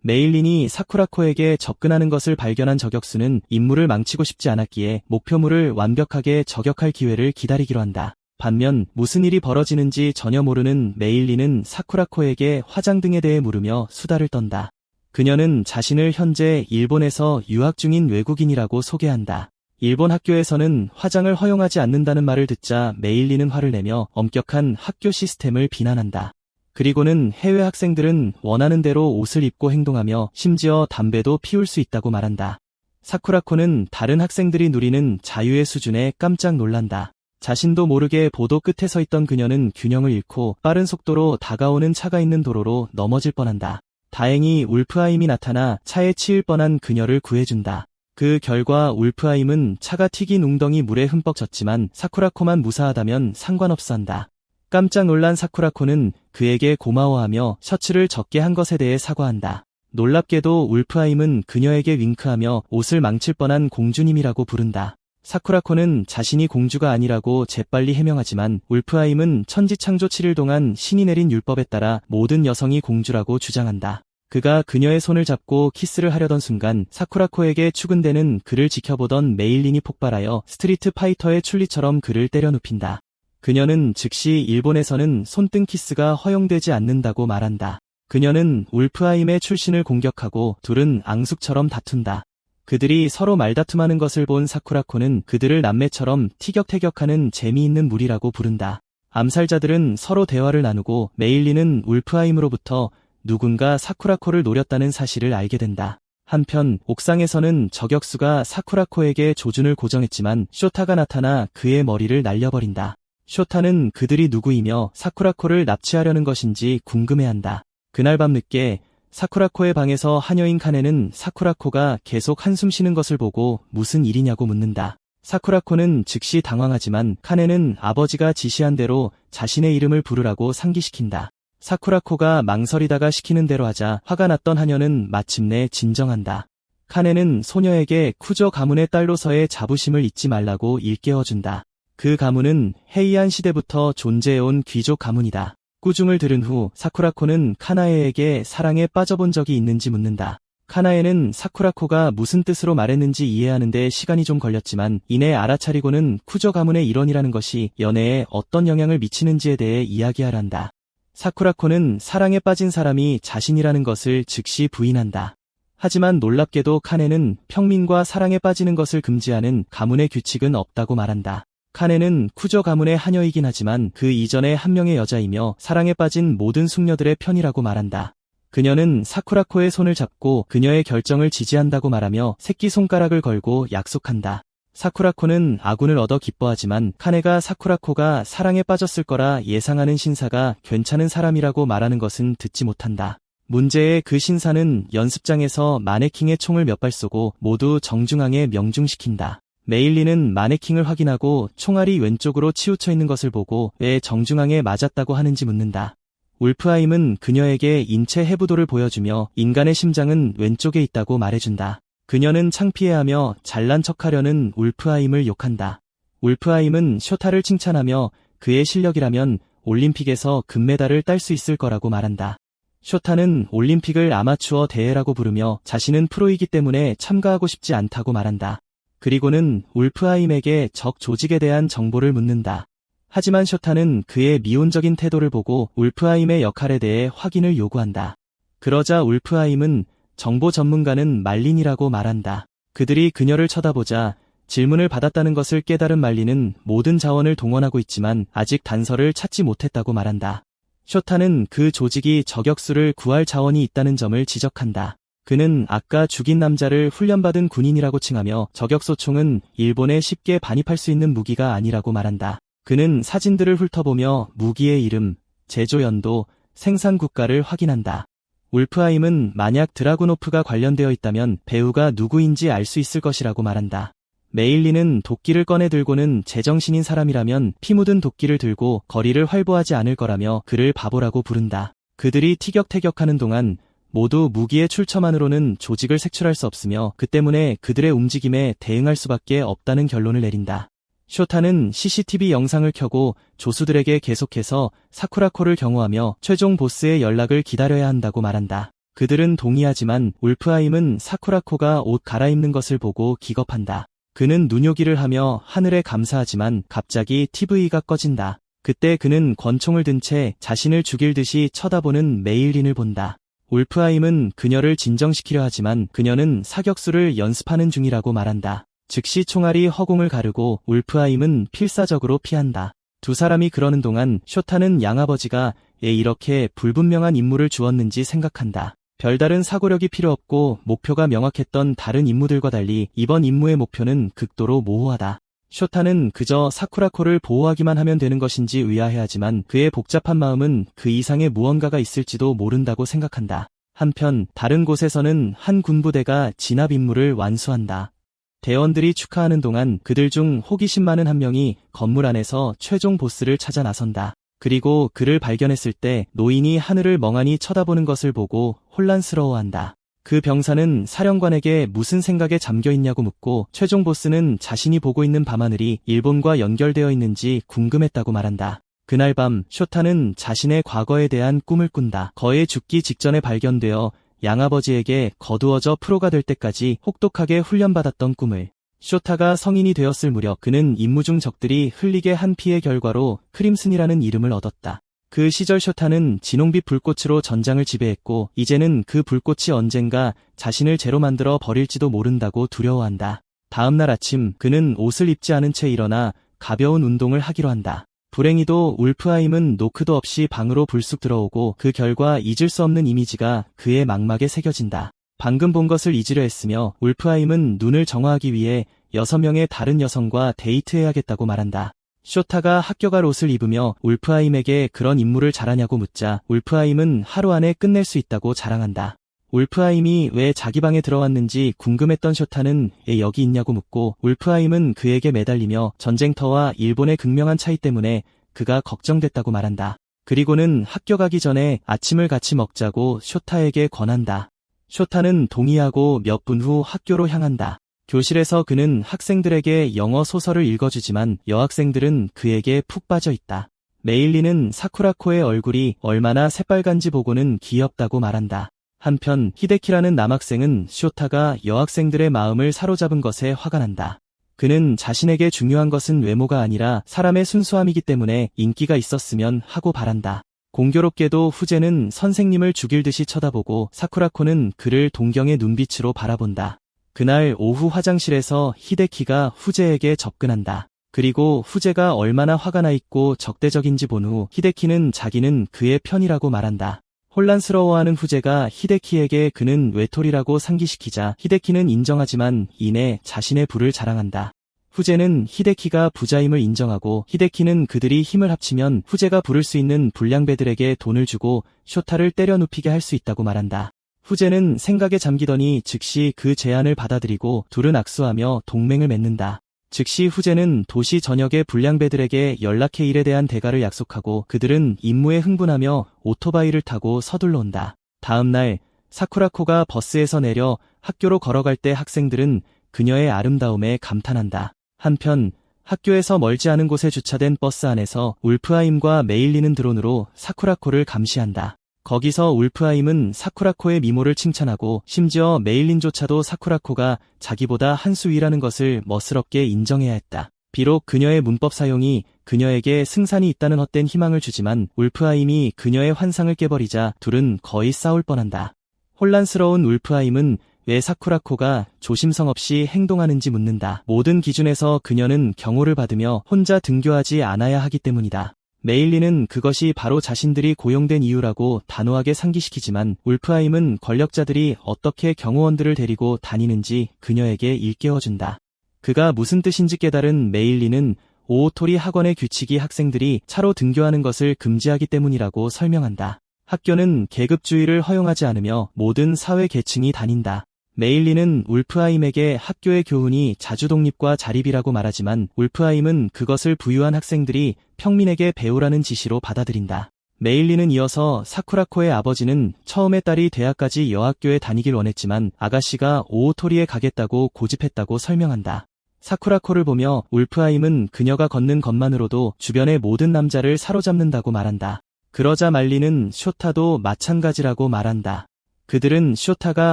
메일린이 사쿠라코에게 접근하는 것을 발견한 저격수는 임무를 망치고 싶지 않았기에 목표물을 완벽하게 저격할 기회를 기다리기로 한다. 반면 무슨 일이 벌어지는지 전혀 모르는 메일린은 사쿠라코에게 화장 등에 대해 물으며 수다를 떤다. 그녀는 자신을 현재 일본에서 유학 중인 외국인이라고 소개한다. 일본 학교에서는 화장을 허용하지 않는다는 말을 듣자 메일린은 화를 내며 엄격한 학교 시스템을 비난한다. 그리고는 해외 학생들은 원하는 대로 옷을 입고 행동하며 심지어 담배도 피울 수 있다고 말한다. 사쿠라코는 다른 학생들이 누리는 자유의 수준에 깜짝 놀란다. 자신도 모르게 보도 끝에 서 있던 그녀는 균형을 잃고 빠른 속도로 다가오는 차가 있는 도로로 넘어질 뻔한다. 다행히 울프하임이 나타나 차에 치일 뻔한 그녀를 구해준다. 그 결과 울프하임은 차가 튀긴 웅덩이 물에 흠뻑 젖지만 사쿠라코만 무사하다면 상관없어 한다. 깜짝 놀란 사쿠라코는 그에게 고마워하며 셔츠를 적게 한 것에 대해 사과한다. 놀랍게도 울프하임은 그녀에게 윙크하며 옷을 망칠 뻔한 공주님이라고 부른다. 사쿠라코는 자신이 공주가 아니라고 재빨리 해명하지만 울프하임은 천지창조 7일 동안 신이 내린 율법에 따라 모든 여성이 공주라고 주장한다. 그가 그녀의 손을 잡고 키스를 하려던 순간 사쿠라코에게 추근대는 그를 지켜보던 메일린이 폭발하여 스트리트 파이터의 출리처럼 그를 때려 눕힌다. 그녀는 즉시 일본에서는 손등 키스가 허용되지 않는다고 말한다. 그녀는 울프하임의 출신을 공격하고 둘은 앙숙처럼 다툰다. 그들이 서로 말다툼하는 것을 본 사쿠라코는 그들을 남매처럼 티격태격하는 재미있는 무리라고 부른다. 암살자들은 서로 대화를 나누고 메일리는 울프하임으로부터 누군가 사쿠라코를 노렸다는 사실을 알게 된다. 한편 옥상에서는 저격수가 사쿠라코에게 조준을 고정했지만 쇼타가 나타나 그의 머리를 날려버린다. 쇼타는 그들이 누구이며 사쿠라코를 납치하려는 것인지 궁금해한다. 그날 밤 늦게 사쿠라코의 방에서 하녀인 카네는 사쿠라코가 계속 한숨 쉬는 것을 보고 무슨 일이냐고 묻는다. 사쿠라코는 즉시 당황하지만 카네는 아버지가 지시한 대로 자신의 이름을 부르라고 상기시킨다. 사쿠라코가 망설이다가 시키는 대로 하자 화가 났던 하녀는 마침내 진정한다. 카네는 소녀에게 쿠조 가문의 딸로서의 자부심을 잊지 말라고 일깨워준다. 그 가문은 헤이안 시대부터 존재해온 귀족 가문이다. 꾸중을 들은 후 사쿠라코는 카나에에게 사랑에 빠져본 적이 있는지 묻는다. 카나에는 사쿠라코가 무슨 뜻으로 말했는지 이해하는데 시간이 좀 걸렸지만 이내 알아차리고는 쿠조 가문의 일원이라는 것이 연애에 어떤 영향을 미치는지에 대해 이야기하란다. 사쿠라코는 사랑에 빠진 사람이 자신이라는 것을 즉시 부인한다. 하지만 놀랍게도 카네는 평민과 사랑에 빠지는 것을 금지하는 가문의 규칙은 없다고 말한다. 카네는 쿠조 가문의 하녀이긴 하지만 그 이전에 한 명의 여자이며 사랑에 빠진 모든 숙녀들의 편이라고 말한다. 그녀는 사쿠라코의 손을 잡고 그녀의 결정을 지지한다고 말하며 새끼손가락을 걸고 약속한다. 사쿠라코는 아군을 얻어 기뻐하지만 카네가 사쿠라코가 사랑에 빠졌을 거라 예상하는 신사가 괜찮은 사람이라고 말하는 것은 듣지 못한다. 문제의 그 신사는 연습장에서 마네킹의 총을 몇 발 쏘고 모두 정중앙에 명중시킨다. 메일리는 마네킹을 확인하고 총알이 왼쪽으로 치우쳐 있는 것을 보고 왜 정중앙에 맞았다고 하는지 묻는다. 울프하임은 그녀에게 인체 해부도를 보여주며 인간의 심장은 왼쪽에 있다고 말해준다. 그녀는 창피해하며 잘난 척하려는 울프하임을 욕한다. 울프하임은 쇼타를 칭찬하며 그의 실력이라면 올림픽에서 금메달을 딸 수 있을 거라고 말한다. 쇼타는 올림픽을 아마추어 대회라고 부르며 자신은 프로이기 때문에 참가하고 싶지 않다고 말한다. 그리고는 울프하임에게 적 조직에 대한 정보를 묻는다. 하지만 쇼타는 그의 미온적인 태도를 보고 울프하임의 역할에 대해 확인을 요구한다. 그러자 울프하임은 정보 전문가는 말린이라고 말한다. 그들이 그녀를 쳐다보자 질문을 받았다는 것을 깨달은 말린은 모든 자원을 동원하고 있지만 아직 단서를 찾지 못했다고 말한다. 쇼타는 그 조직이 저격수를 구할 자원이 있다는 점을 지적한다. 그는 아까 죽인 남자를 훈련받은 군인이라고 칭하며 저격소총은 일본에 쉽게 반입할 수 있는 무기가 아니라고 말한다. 그는 사진들을 훑어보며 무기의 이름, 제조 연도, 생산 국가를 확인한다. 울프하임은 만약 드라구노프가 관련되어 있다면 배우가 누구인지 알 수 있을 것이라고 말한다. 메일리는 도끼를 꺼내 들고는 제정신인 사람이라면 피 묻은 도끼를 들고 거리를 활보하지 않을 거라며 그를 바보라고 부른다. 그들이 티격태격하는 동안 모두 무기의 출처만으로는 조직을 색출할 수 없으며 그 때문에 그들의 움직임에 대응할 수밖에 없다는 결론을 내린다. 쇼타는 CCTV 영상을 켜고 조수들에게 계속해서 사쿠라코를 경호하며 최종 보스의 연락을 기다려야 한다고 말한다. 그들은 동의하지만 울프하임은 사쿠라코가 옷 갈아입는 것을 보고 기겁한다. 그는 눈요기를 하며 하늘에 감사하지만 갑자기 TV가 꺼진다. 그때 그는 권총을 든 채 자신을 죽일 듯이 쳐다보는 메일린을 본다. 울프하임은 그녀를 진정시키려 하지만 그녀는 사격수를 연습하는 중이라고 말한다. 즉시 총알이 허공을 가르고 울프하임은 필사적으로 피한다. 두 사람이 그러는 동안 쇼타는 양아버지가 왜 이렇게 불분명한 임무를 주었는지 생각한다. 별다른 사고력이 필요 없고 목표가 명확했던 다른 임무들과 달리 이번 임무의 목표는 극도로 모호하다. 쇼타는 그저 사쿠라코를 보호하기만 하면 되는 것인지 의아해하지만 그의 복잡한 마음은 그 이상의 무언가가 있을지도 모른다고 생각한다. 한편 다른 곳에서는 한 군부대가 진압 임무를 완수한다. 대원들이 축하하는 동안 그들 중 호기심 많은 한 명이 건물 안에서 최종 보스를 찾아 나선다. 그리고 그를 발견했을 때 노인이 하늘을 멍하니 쳐다보는 것을 보고 혼란스러워한다. 그 병사는 사령관에게 무슨 생각에 잠겨 있냐고 묻고 최종 보스는 자신이 보고 있는 밤하늘이 일본과 연결되어 있는지 궁금했다고 말한다. 그날 밤 쇼타는 자신의 과거에 대한 꿈을 꾼다. 거의 죽기 직전에 발견되어 양아버지에게 거두어져 프로가 될 때까지 혹독하게 훈련받았던 꿈을. 쇼타가 성인이 되었을 무렵 그는 임무 중 적들이 흘리게 한 피의 결과로 크림슨이라는 이름을 얻었다. 그 시절 쇼타는 진홍빛 불꽃으로 전장을 지배했고 이제는 그 불꽃이 언젠가 자신을 재로 만들어 버릴지도 모른다고 두려워한다. 다음날 아침 그는 옷을 입지 않은 채 일어나 가벼운 운동을 하기로 한다. 불행히도 울프하임은 노크도 없이 방으로 불쑥 들어오고 그 결과 잊을 수 없는 이미지가 그의 망막에 새겨진다. 방금 본 것을 잊으려 했으며 울프하임은 눈을 정화하기 위해 6명의 다른 여성과 데이트해야겠다고 말한다. 쇼타가 학교 갈 옷을 입으며 울프하임에게 그런 임무를 잘하냐고 묻자 울프하임은 하루 안에 끝낼 수 있다고 자랑한다. 울프하임이 왜 자기 방에 들어왔는지 궁금했던 쇼타는 왜 여기 있냐고 묻고 울프하임은 그에게 매달리며 전쟁터와 일본의 극명한 차이 때문에 그가 걱정됐다고 말한다. 그리고는 학교 가기 전에 아침을 같이 먹자고 쇼타에게 권한다. 쇼타는 동의하고 몇 분 후 학교로 향한다. 교실에서 그는 학생들에게 영어 소설을 읽어주지만 여학생들은 그에게 푹 빠져 있다. 메일리는 사쿠라코의 얼굴이 얼마나 새빨간지 보고는 귀엽다고 말한다. 한편 히데키라는 남학생은 쇼타가 여학생들의 마음을 사로잡은 것에 화가 난다. 그는 자신에게 중요한 것은 외모가 아니라 사람의 순수함이기 때문에 인기가 있었으면 하고 바란다. 공교롭게도 후제는 선생님을 죽일 듯이 쳐다보고 사쿠라코는 그를 동경의 눈빛으로 바라본다. 그날 오후 화장실에서 히데키가 후제에게 접근한다. 그리고 후제가 얼마나 화가 나 있고 적대적인지 본 후 히데키는 자기는 그의 편이라고 말한다. 혼란스러워하는 후제가 히데키에게 그는 외톨이라고 상기시키자 히데키는 인정하지만 이내 자신의 부를 자랑한다. 후제는 히데키가 부자임을 인정하고 히데키는 그들이 힘을 합치면 후제가 부를 수 있는 불량배들에게 돈을 주고 쇼타를 때려 눕히게 할 수 있다고 말한다. 후제는 생각에 잠기더니 즉시 그 제안을 받아들이고 둘은 악수하며 동맹을 맺는다. 즉시 후제는 도시 전역의 불량배들에게 연락해 일에 대한 대가를 약속하고 그들은 임무에 흥분하며 오토바이를 타고 서둘러 온다. 다음 날 사쿠라코가 버스에서 내려 학교로 걸어갈 때 학생들은 그녀의 아름다움에 감탄한다. 한편 학교에서 멀지 않은 곳에 주차된 버스 안에서 울프하임과 메일리는 드론으로 사쿠라코를 감시한다. 거기서 울프하임은 사쿠라코의 미모를 칭찬하고 심지어 메일린조차도 사쿠라코가 자기보다 한 수 위라는 것을 멋스럽게 인정해야 했다. 비록 그녀의 문법 사용이 그녀에게 승산이 있다는 헛된 희망을 주지만 울프하임이 그녀의 환상을 깨버리자 둘은 거의 싸울 뻔한다. 혼란스러운 울프하임은 왜 사쿠라코가 조심성 없이 행동하는지 묻는다. 모든 기준에서 그녀는 경호를 받으며 혼자 등교하지 않아야 하기 때문이다. 메일리는 그것이 바로 자신들이 고용된 이유라고 단호하게 상기시키지만 울프하임은 권력자들이 어떻게 경호원들을 데리고 다니는지 그녀에게 일깨워준다. 그가 무슨 뜻인지 깨달은 메일리는 오오토리 학원의 규칙이 학생들이 차로 등교하는 것을 금지하기 때문이라고 설명한다. 학교는 계급주의를 허용하지 않으며 모든 사회 계층이 다닌다. 메일리는 울프하임에게 학교의 교훈이 자주독립과 자립이라고 말하지만 울프하임은 그것을 부유한 학생들이 평민에게 배우라는 지시로 받아들인다. 메일리는 이어서 사쿠라코의 아버지는 처음에 딸이 대학까지 여학교에 다니길 원했지만 아가씨가 오오토리에 가겠다고 고집했다고 설명한다. 사쿠라코를 보며 울프하임은 그녀가 걷는 것만으로도 주변의 모든 남자를 사로잡는다고 말한다. 그러자 말리는 쇼타도 마찬가지라고 말한다. 그들은 쇼타가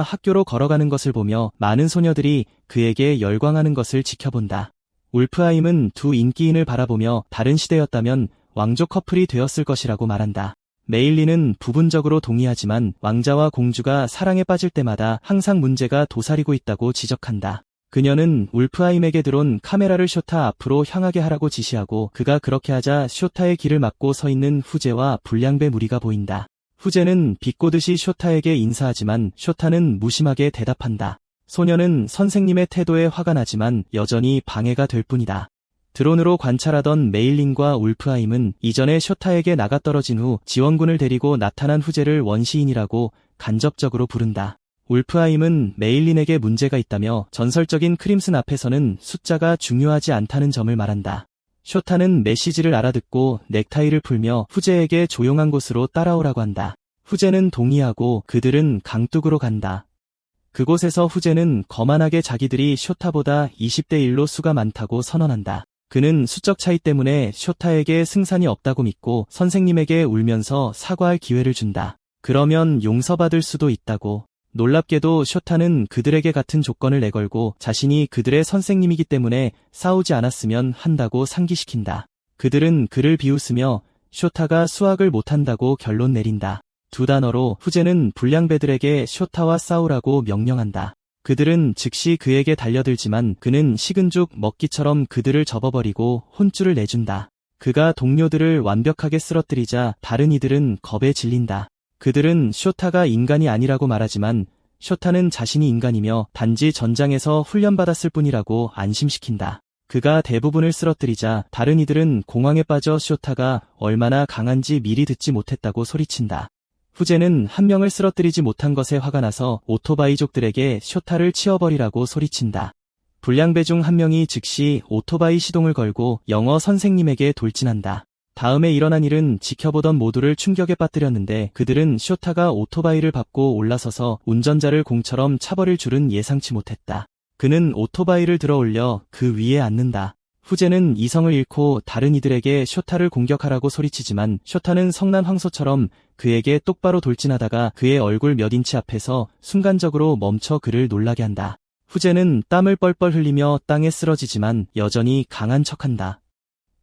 학교로 걸어가는 것을 보며 많은 소녀들이 그에게 열광하는 것을 지켜본다. 울프하임은 두 인기인을 바라보며 다른 시대였다면 왕족 커플이 되었을 것이라고 말한다. 메일리는 부분적으로 동의하지만 왕자와 공주가 사랑에 빠질 때마다 항상 문제가 도사리고 있다고 지적한다. 그녀는 울프하임에게 들어온 카메라를 쇼타 앞으로 향하게 하라고 지시하고 그가 그렇게 하자 쇼타의 길을 막고 서 있는 후제와 불량배 무리가 보인다. 후제는 비꼬듯이 쇼타에게 인사하지만 쇼타는 무심하게 대답한다. 소녀는 선생님의 태도에 화가 나지만 여전히 방해가 될 뿐이다. 드론으로 관찰하던 메일린과 울프하임은 이전에 쇼타에게 나가떨어진 후 지원군을 데리고 나타난 후제를 원시인이라고 간접적으로 부른다. 울프하임은 메일린에게 문제가 있다며 전설적인 크림슨 앞에서는 숫자가 중요하지 않다는 점을 말한다. 쇼타는 메시지를 알아듣고 넥타이를 풀며 후제에게 조용한 곳으로 따라오라고 한다. 후제는 동의하고 그들은 강둑으로 간다. 그곳에서 후제는 거만하게 자기들이 쇼타보다 20대 1로 수가 많다고 선언한다. 그는 수적 차이 때문에 쇼타에게 승산이 없다고 믿고 선생님에게 울면서 사과할 기회를 준다. 그러면 용서받을 수도 있다고. 놀랍게도 쇼타는 그들에게 같은 조건을 내걸고 자신이 그들의 선생님이기 때문에 싸우지 않았으면 한다고 상기시킨다. 그들은 그를 비웃으며 쇼타가 수학을 못한다고 결론 내린다. 두 단어로 후제는 불량배들에게 쇼타와 싸우라고 명령한다. 그들은 즉시 그에게 달려들지만 그는 식은 죽 먹기처럼 그들을 접어버리고 혼쭐을 내준다. 그가 동료들을 완벽하게 쓰러뜨리자 다른 이들은 겁에 질린다. 그들은 쇼타가 인간이 아니라고 말하지만 쇼타는 자신이 인간이며 단지 전장에서 훈련받았을 뿐이라고 안심시킨다. 그가 대부분을 쓰러뜨리자 다른 이들은 공황에 빠져 쇼타가 얼마나 강한지 미리 듣지 못했다고 소리친다. 후제는 한 명을 쓰러뜨리지 못한 것에 화가 나서 오토바이족들에게 쇼타를 치워버리라고 소리친다. 불량배 중 한 명이 즉시 오토바이 시동을 걸고 영어 선생님에게 돌진한다. 다음에 일어난 일은 지켜보던 모두를 충격에 빠뜨렸는데 그들은 쇼타가 오토바이를 밟고 올라서서 운전자를 공처럼 차버릴 줄은 예상치 못했다. 그는 오토바이를 들어올려 그 위에 앉는다. 후제는 이성을 잃고 다른 이들에게 쇼타를 공격하라고 소리치지만 쇼타는 성난 황소처럼 그에게 똑바로 돌진하다가 그의 얼굴 몇 인치 앞에서 순간적으로 멈춰 그를 놀라게 한다. 후제는 땀을 뻘뻘 흘리며 땅에 쓰러지지만 여전히 강한 척한다.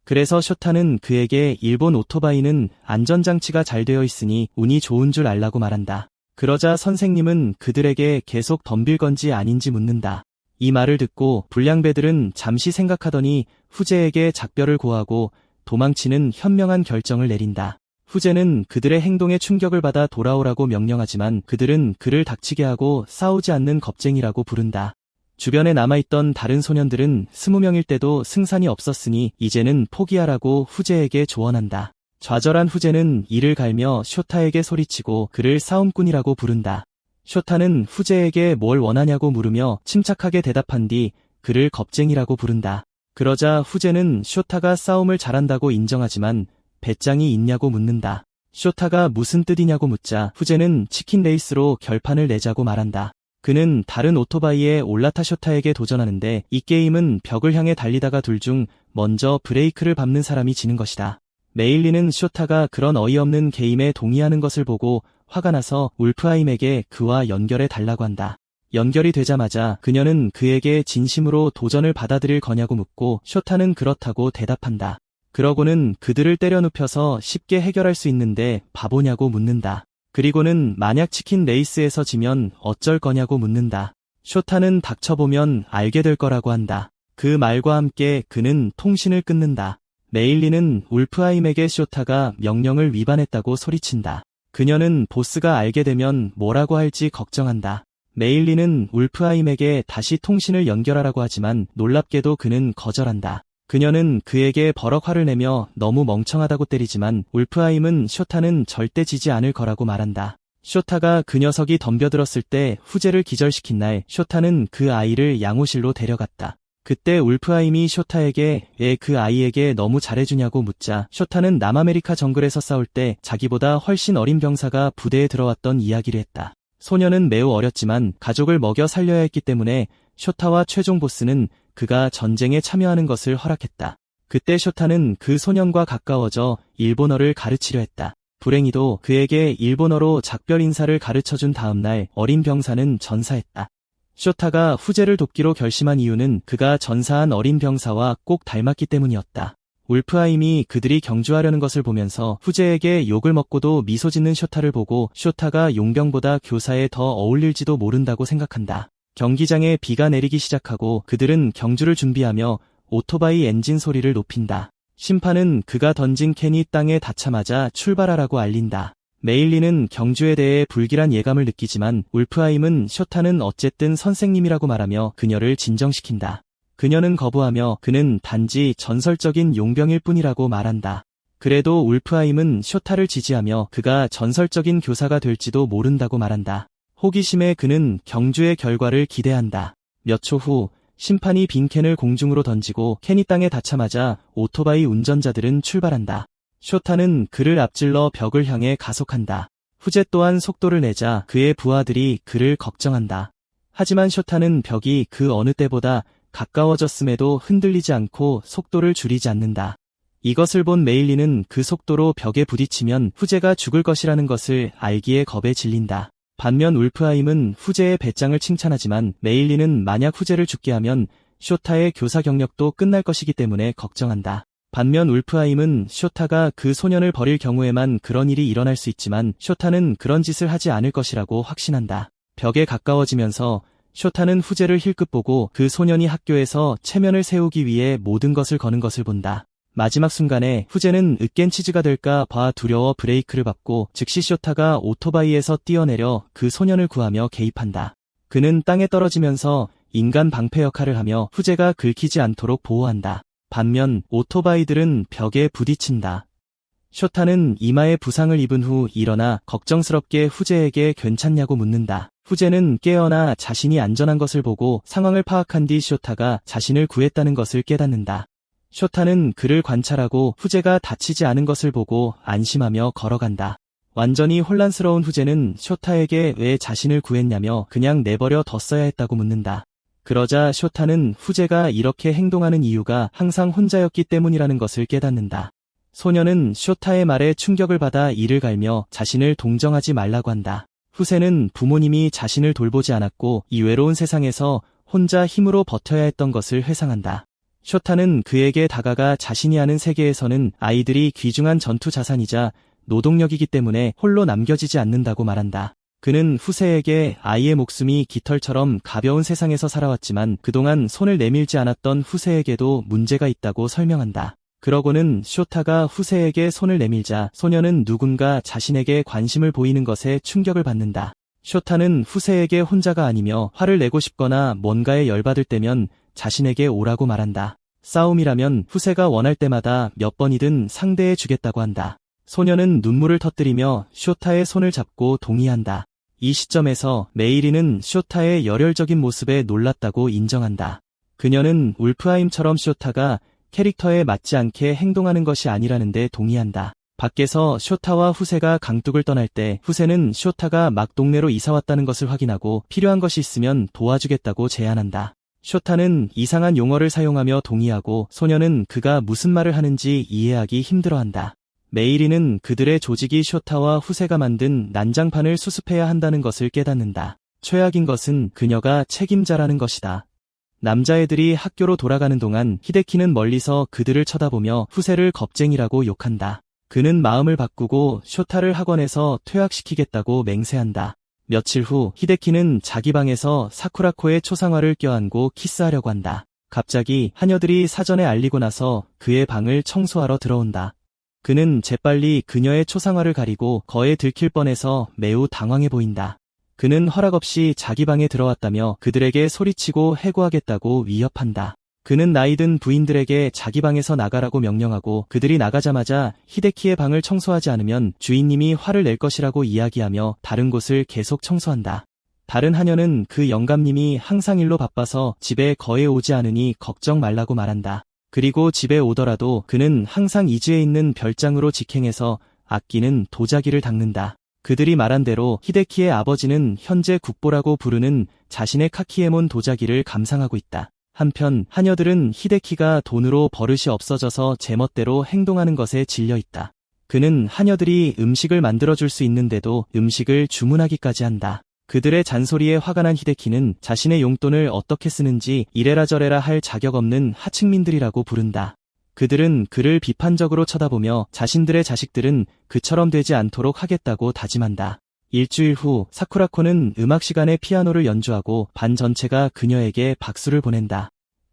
그래서 쇼타는 그에게 일본 오토바이는 안전장치가 잘 되어 있으니 운이 좋은 줄 알라고 말한다. 그러자 선생님은 그들에게 계속 덤빌 건지 아닌지 묻는다. 이 말을 듣고 불량배들은 잠시 생각하더니 후제에게 작별을 고하고 도망치는 현명한 결정을 내린다. 후제는 그들의 행동에 충격을 받아 돌아오라고 명령하지만 그들은 그를 닥치게 하고 싸우지 않는 겁쟁이라고 부른다. 주변에 남아있던 다른 소년들은 20명일 때도 승산이 없었으니 이제는 포기하라고 후제에게 조언한다. 좌절한 후제는 이를 갈며 쇼타에게 소리치고 그를 싸움꾼이라고 부른다. 쇼타는 후제에게 뭘 원하냐고 물으며 침착하게 대답한 뒤 그를 겁쟁이라고 부른다. 그러자 후제는 쇼타가 싸움을 잘한다고 인정하지만 배짱이 있냐고 묻는다. 쇼타가 무슨 뜻이냐고 묻자 후제는 치킨 레이스로 결판을 내자고 말한다. 그는 다른 오토바이에 올라타 쇼타에게 도전하는데 이 게임은 벽을 향해 달리다가 둘 중 먼저 브레이크를 밟는 사람이 지는 것이다. 메일리는 쇼타가 그런 어이없는 게임에 동의하는 것을 보고 화가 나서 울프하임에게 그와 연결해 달라고 한다. 연결이 되자마자 그녀는 그에게 진심으로 도전을 받아들일 거냐고 묻고 쇼타는 그렇다고 대답한다. 그러고는 그들을 때려 눕혀서 쉽게 해결할 수 있는데 바보냐고 묻는다. 그리고는 만약 치킨 레이스에서 지면 어쩔 거냐고 묻는다. 쇼타는 닥쳐보면 알게 될 거라고 한다. 그 말과 함께 그는 통신을 끊는다. 메일리는 울프하임에게 쇼타가 명령을 위반했다고 소리친다. 그녀는 보스가 알게 되면 뭐라고 할지 걱정한다. 메일리는 울프하임에게 다시 통신을 연결하라고 하지만 놀랍게도 그는 거절한다. 그녀는 그에게 버럭 화를 내며 너무 멍청하다고 때리지만 울프하임은 쇼타는 절대 지지 않을 거라고 말한다. 쇼타가 그 녀석이 덤벼들었을 때 후제를 기절시킨 날 쇼타는 그 아이를 양호실로 데려갔다. 그때 울프하임이 쇼타에게 왜 그 아이에게 너무 잘해주냐고 묻자 쇼타는 남아메리카 정글에서 싸울 때 자기보다 훨씬 어린 병사가 부대에 들어왔던 이야기를 했다. 소녀는 매우 어렸지만 가족을 먹여 살려야 했기 때문에 쇼타와 최종 보스는 그가 전쟁에 참여하는 것을 허락했다. 그때 쇼타는 그 소년과 가까워져 일본어를 가르치려 했다. 불행히도 그에게 일본어로 작별 인사를 가르쳐준 다음날 어린 병사는 전사했다. 쇼타가 후제를 돕기로 결심한 이유는 그가 전사한 어린 병사와 꼭 닮았기 때문이었다. 울프하임이 그들이 경주하려는 것을 보면서 후제에게 욕을 먹고도 미소 짓는 쇼타를 보고 쇼타가 용병보다 교사에 더 어울릴지도 모른다고 생각한다. 경기장에 비가 내리기 시작하고 그들은 경주를 준비하며 오토바이 엔진 소리를 높인다. 심판은 그가 던진 캔이 땅에 닿자마자 출발하라고 알린다. 메일리는 경주에 대해 불길한 예감을 느끼지만 울프하임은 쇼타는 어쨌든 선생님이라고 말하며 그녀를 진정시킨다. 그녀는 거부하며 그는 단지 전설적인 용병일 뿐이라고 말한다. 그래도 울프하임은 쇼타를 지지하며 그가 전설적인 교사가 될지도 모른다고 말한다. 호기심에 그는 경주의 결과를 기대한다. 몇 초 후 심판이 빈 캔을 공중으로 던지고 캔이 땅에 닿자마자 오토바이 운전자들은 출발한다. 쇼타는 그를 앞질러 벽을 향해 가속한다. 후제 또한 속도를 내자 그의 부하들이 그를 걱정한다. 하지만 쇼타는 벽이 그 어느 때보다 가까워졌음에도 흔들리지 않고 속도를 줄이지 않는다. 이것을 본 메일리는 그 속도로 벽에 부딪히면 후제가 죽을 것이라는 것을 알기에 겁에 질린다. 반면 울프하임은 후제의 배짱을 칭찬하지만 메일리는 만약 후제를 죽게 하면 쇼타의 교사 경력도 끝날 것이기 때문에 걱정한다. 반면 울프하임은 쇼타가 그 소년을 버릴 경우에만 그런 일이 일어날 수 있지만 쇼타는 그런 짓을 하지 않을 것이라고 확신한다. 벽에 가까워지면서 쇼타는 후제를 힐끗 보고 그 소년이 학교에서 체면을 세우기 위해 모든 것을 거는 것을 본다. 마지막 순간에 후제는 으깬치즈가 될까 봐 두려워 브레이크를 밟고 즉시 쇼타가 오토바이에서 뛰어내려 그 소년을 구하며 개입한다. 그는 땅에 떨어지면서 인간 방패 역할을 하며 후제가 긁히지 않도록 보호한다. 반면 오토바이들은 벽에 부딪힌다. 쇼타는 이마에 부상을 입은 후 일어나 걱정스럽게 후제에게 괜찮냐고 묻는다. 후제는 깨어나 자신이 안전한 것을 보고 상황을 파악한 뒤 쇼타가 자신을 구했다는 것을 깨닫는다. 쇼타는 그를 관찰하고 후제가 다치지 않은 것을 보고 안심하며 걸어간다. 완전히 혼란스러운 후제는 쇼타에게 왜 자신을 구했냐며 그냥 내버려 뒀어야 했다고 묻는다. 그러자 쇼타는 후제가 이렇게 행동하는 이유가 항상 혼자였기 때문이라는 것을 깨닫는다. 소녀는 쇼타의 말에 충격을 받아 이를 갈며 자신을 동정하지 말라고 한다. 후세는 부모님이 자신을 돌보지 않았고 이 외로운 세상에서 혼자 힘으로 버텨야 했던 것을 회상한다. 쇼타는 그에게 다가가 자신이 아는 세계에서는 아이들이 귀중한 전투 자산이자 노동력이기 때문에 홀로 남겨지지 않는다고 말한다. 그는 후세에게 아이의 목숨이 깃털처럼 가벼운 세상에서 살아왔지만 그동안 손을 내밀지 않았던 후세에게도 문제가 있다고 설명한다. 그러고는 쇼타가 후세에게 손을 내밀자 소녀는 누군가 자신에게 관심을 보이는 것에 충격을 받는다. 쇼타는 후세에게 혼자가 아니며 화를 내고 싶거나 뭔가에 열받을 때면 자신에게 오라고 말한다. 싸움이라면 후세가 원할 때마다 몇 번이든 상대해 주겠다고 한다. 소녀는 눈물을 터뜨리며 쇼타의 손을 잡고 동의한다. 이 시점에서 메이리는 쇼타의 열혈적인 모습에 놀랐다고 인정한다. 그녀는 울프하임처럼 쇼타가 캐릭터에 맞지 않게 행동하는 것이 아니라는데 동의한다. 밖에서 쇼타와 후세가 강둑을 떠날 때 후세는 쇼타가 막 동네로 이사왔다는 것을 확인하고 필요한 것이 있으면 도와주겠다고 제안한다. 쇼타는 이상한 용어를 사용하며 동의하고 소녀는 그가 무슨 말을 하는지 이해하기 힘들어한다. 메이리는 그들의 조직이 쇼타와 후세가 만든 난장판을 수습해야 한다는 것을 깨닫는다. 최악인 것은 그녀가 책임자라는 것이다. 남자애들이 학교로 돌아가는 동안 히데키는 멀리서 그들을 쳐다보며 후세를 겁쟁이라고 욕한다. 그는 마음을 바꾸고 쇼타를 학원에서 퇴학시키겠다고 맹세한다. 며칠 후 히데키는 자기 방에서 사쿠라코의 초상화를 껴안고 키스하려고 한다. 갑자기 하녀들이 사전에 알리고 나서 그의 방을 청소하러 들어온다. 그는 재빨리 그녀의 초상화를 가리고 거에 들킬 뻔해서 매우 당황해 보인다. 그는 허락 없이 자기 방에 들어왔다며 그들에게 소리치고 해고하겠다고 위협한다. 그는 나이든 부인들에게 자기 방에서 나가라고 명령하고 그들이 나가자마자 히데키의 방을 청소하지 않으면 주인님이 화를 낼 것이라고 이야기하며 다른 곳을 계속 청소한다. 다른 하녀는 그 영감님이 항상 일로 바빠서 집에 거의 오지 않으니 걱정 말라고 말한다. 그리고 집에 오더라도 그는 항상 이지에 있는 별장으로 직행해서 아끼는 도자기를 닦는다. 그들이 말한 대로 히데키의 아버지는 현재 국보라고 부르는 자신의 카키에몬 도자기를 감상하고 있다. 한편 하녀들은 히데키가 돈으로 버릇이 없어져서 제멋대로 행동하는 것에 질려 있다. 그는 하녀들이 음식을 만들어줄 수 있는데도 음식을 주문하기까지 한다. 그들의 잔소리에 화가 난 히데키는 자신의 용돈을 어떻게 쓰는지 이래라 저래라 할 자격 없는 하층민들이라고 부른다. 그들은 그를 비판적으로 쳐다보며 자신들의 자식들은 그처럼 되지 않도록 하겠다고 다짐한다. 일주일 후 사쿠라코는 음악 시간에 피아노를 연주하고 반 전체가 그녀에게 박수를 보낸다.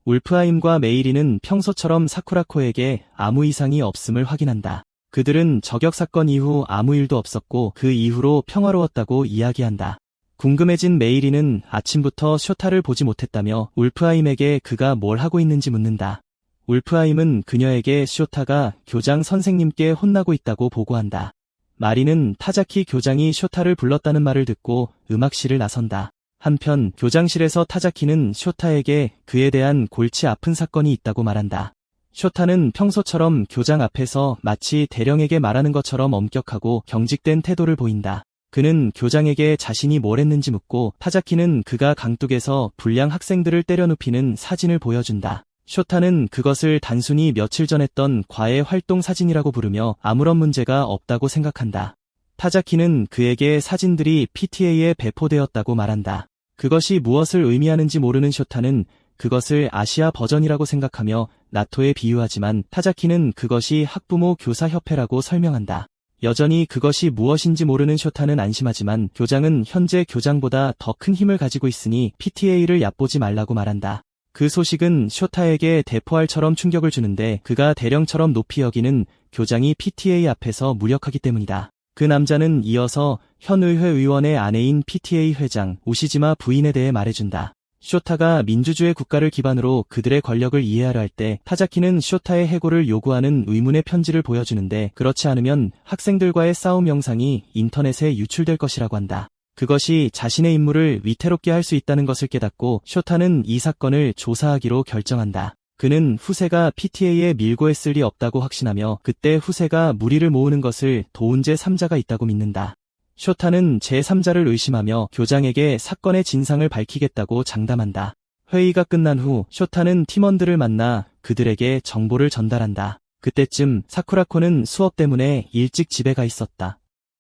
울프하임과 메이리는 평소처럼 사쿠라코에게 아무 이상이 없음을 확인한다. 그들은 저격 사건 이후 아무 일도 없었고 그 이후로 평화로웠다고 이야기한다. 궁금해진 메이리는 아침부터 쇼타를 보지 못했다며 울프하임에게 그가 뭘 하고 있는지 묻는다. 울프하임은 그녀에게 쇼타가 교장 선생님께 혼나고 있다고 보고한다. 마리는 타자키 교장이 쇼타를 불렀다는 말을 듣고 음악실을 나선다. 한편 교장실에서 타자키는 쇼타에게 그에 대한 골치 아픈 사건이 있다고 말한다. 쇼타는 평소처럼 교장 앞에서 마치 대령에게 말하는 것처럼 엄격하고 경직된 태도를 보인다. 그는 교장에게 자신이 뭘 했는지 묻고 타자키는 그가 강둑에서 불량 학생들을 때려 눕히는 사진을 보여준다. 쇼타는 그것을 단순히 며칠 전 했던 과외 활동 사진이라고 부르며 아무런 문제가 없다고 생각한다. 타자키는 그에게 사진들이 PTA에 배포되었다고 말한다. 그것이 무엇을 의미하는지 모르는 쇼타는 그것을 아시아 버전이라고 생각하며 나토에 비유하지만 타자키는 그것이 학부모 교사협회라고 설명한다. 여전히 그것이 무엇인지 모르는 쇼타는 안심하지만 교장은 현재 교장보다 더 큰 힘을 가지고 있으니 PTA를 얕보지 말라고 말한다. 그 소식은 쇼타에게 대포알처럼 충격을 주는데 그가 대령처럼 높이 여기는 교장이 PTA 앞에서 무력하기 때문이다. 그 남자는 이어서 현 의회 의원의 아내인 PTA 회장 우시지마 부인에 대해 말해준다. 쇼타가 민주주의 국가를 기반으로 그들의 권력을 이해하려 할 때 타자키는 쇼타의 해고를 요구하는 의문의 편지를 보여주는데 그렇지 않으면 학생들과의 싸움 영상이 인터넷에 유출될 것이라고 한다. 그것이 자신의 임무를 위태롭게 할 수 있다는 것을 깨닫고 쇼타는 이 사건을 조사하기로 결정한다. 그는 후세가 PTA에 밀고 했을 리 없다고 확신하며 그때 후세가 무리를 모으는 것을 도운 제3자가 있다고 믿는다. 쇼타는 제3자를 의심하며 교장에게 사건의 진상을 밝히겠다고 장담한다. 회의가 끝난 후 쇼타는 팀원들을 만나 그들에게 정보를 전달한다. 그때쯤 사쿠라코는 수업 때문에 일찍 집에 가 있었다.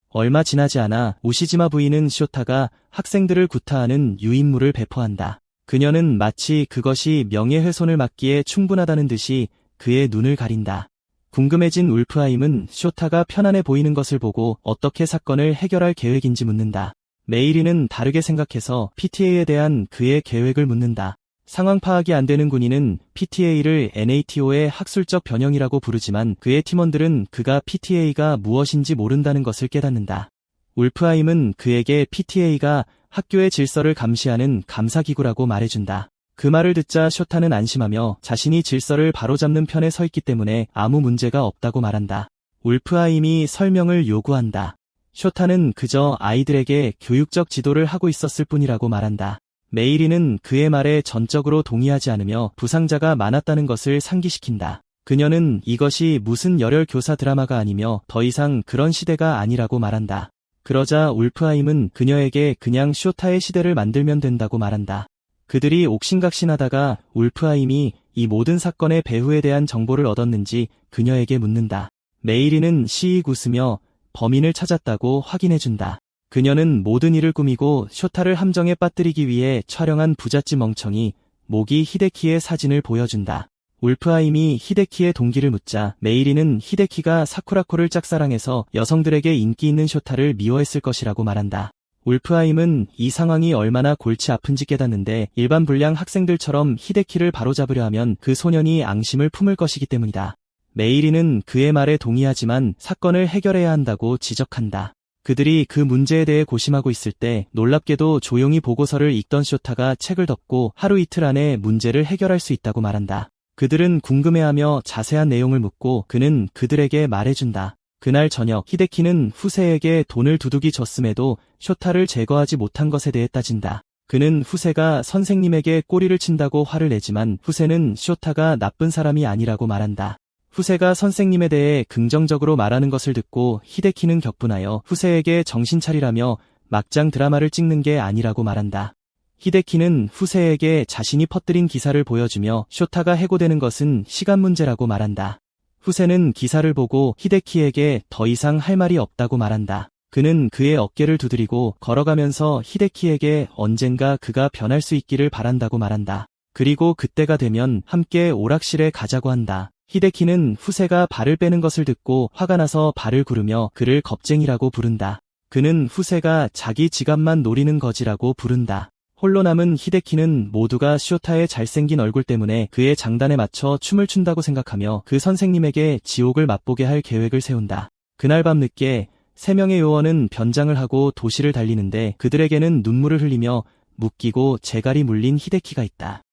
얼마 지나지 않아 우시지마 부인은 쇼타가 학생들을 구타하는 유인물을 배포한다. 그녀는 마치 그것이 명예훼손을 막기에 충분하다는 듯이 그의 눈을 가린다. 궁금해진 울프하임은 쇼타가 편안해 보이는 것을 보고 어떻게 사건을 해결할 계획인지 묻는다. 메이리는 다르게 생각해서 PTA에 대한 그의 계획을 묻는다. 상황 파악이 안 되는 군인은 PTA를 NATO의 학술적 변형이라고 부르지만 그의 팀원들은 그가 PTA가 무엇인지 모른다는 것을 깨닫는다. 울프하임은 그에게 PTA가 학교의 질서를 감시하는 감사기구라고 말해준다. 그 말을 듣자 쇼타는 안심하며 자신이 질서를 바로잡는 편에 서 있기 때문에 아무 문제가 없다고 말한다. 울프하임이 설명을 요구한다. 쇼타는 그저 아이들에게 교육적 지도를 하고 있었을 뿐이라고 말한다. 메이리는 그의 말에 전적으로 동의하지 않으며 부상자가 많았다는 것을 상기시킨다. 그녀는 이것이 무슨 열혈 교사 드라마가 아니며 더 이상 그런 시대가 아니라고 말한다. 그러자 울프하임은 그녀에게 그냥 쇼타의 시대를 만들면 된다고 말한다. 그들이 옥신각신하다가 울프하임이 이 모든 사건의 배후에 대한 정보를 얻었는지 그녀에게 묻는다. 메이리는 시익 웃으며 범인을 찾았다고 확인해준다. 그녀는 모든 일을 꾸미고 쇼타를 함정에 빠뜨리기 위해 촬영한 부잣집 멍청이 모기 히데키의 사진을 보여준다. 울프하임이 히데키의 동기를 묻자 메이리는 히데키가 사쿠라코를 짝사랑해서 여성들에게 인기 있는 쇼타를 미워했을 것이라고 말한다. 울프하임은 이 상황이 얼마나 골치 아픈지 깨닫는데 일반 불량 학생들처럼 히데키를 바로잡으려 하면 그 소년이 앙심을 품을 것이기 때문이다. 메이리는 그의 말에 동의하지만 사건을 해결해야 한다고 지적한다. 그들이 그 문제에 대해 고심하고 있을 때 놀랍게도 조용히 보고서를 읽던 쇼타가 책을 덮고 하루 이틀 안에 문제를 해결할 수 있다고 말한다. 그들은 궁금해하며 자세한 내용을 묻고 그는 그들에게 말해준다. 그날 저녁 히데키는 후세에게 돈을 두둑이 줬음에도 쇼타를 제거하지 못한 것에 대해 따진다. 그는 후세가 선생님에게 꼬리를 친다고 화를 내지만 후세는 쇼타가 나쁜 사람이 아니라고 말한다. 후세가 선생님에 대해 긍정적으로 말하는 것을 듣고 히데키는 격분하여 후세에게 정신 차리라며 막장 드라마를 찍는 게 아니라고 말한다. 히데키는 후세에게 자신이 퍼뜨린 기사를 보여주며 쇼타가 해고되는 것은 시간 문제라고 말한다. 후세는 기사를 보고 히데키에게 더 이상 할 말이 없다고 말한다. 그는 그의 어깨를 두드리고 걸어가면서 히데키에게 언젠가 그가 변할 수 있기를 바란다고 말한다. 그리고 그때가 되면 함께 오락실에 가자고 한다. 히데키는 후세가 발을 빼는 것을 듣고 화가 나서 발을 구르며 그를 겁쟁이라고 부른다. 그는 후세가 자기 지갑만 노리는 거지라고 부른다. 홀로 남은 히데키는 모두가 쇼타의 잘생긴 얼굴 때문에 그의 장단에 맞춰 춤을 춘다고 생각하며 그 선생님에게 지옥을 맛보게 할 계획을 세운다. 그날 밤 늦게 3명의 요원은 변장을 하고 도시를 달리는데 그들에게는 눈물을 흘리며 묶이고 재갈이 물린 히데키가 있다.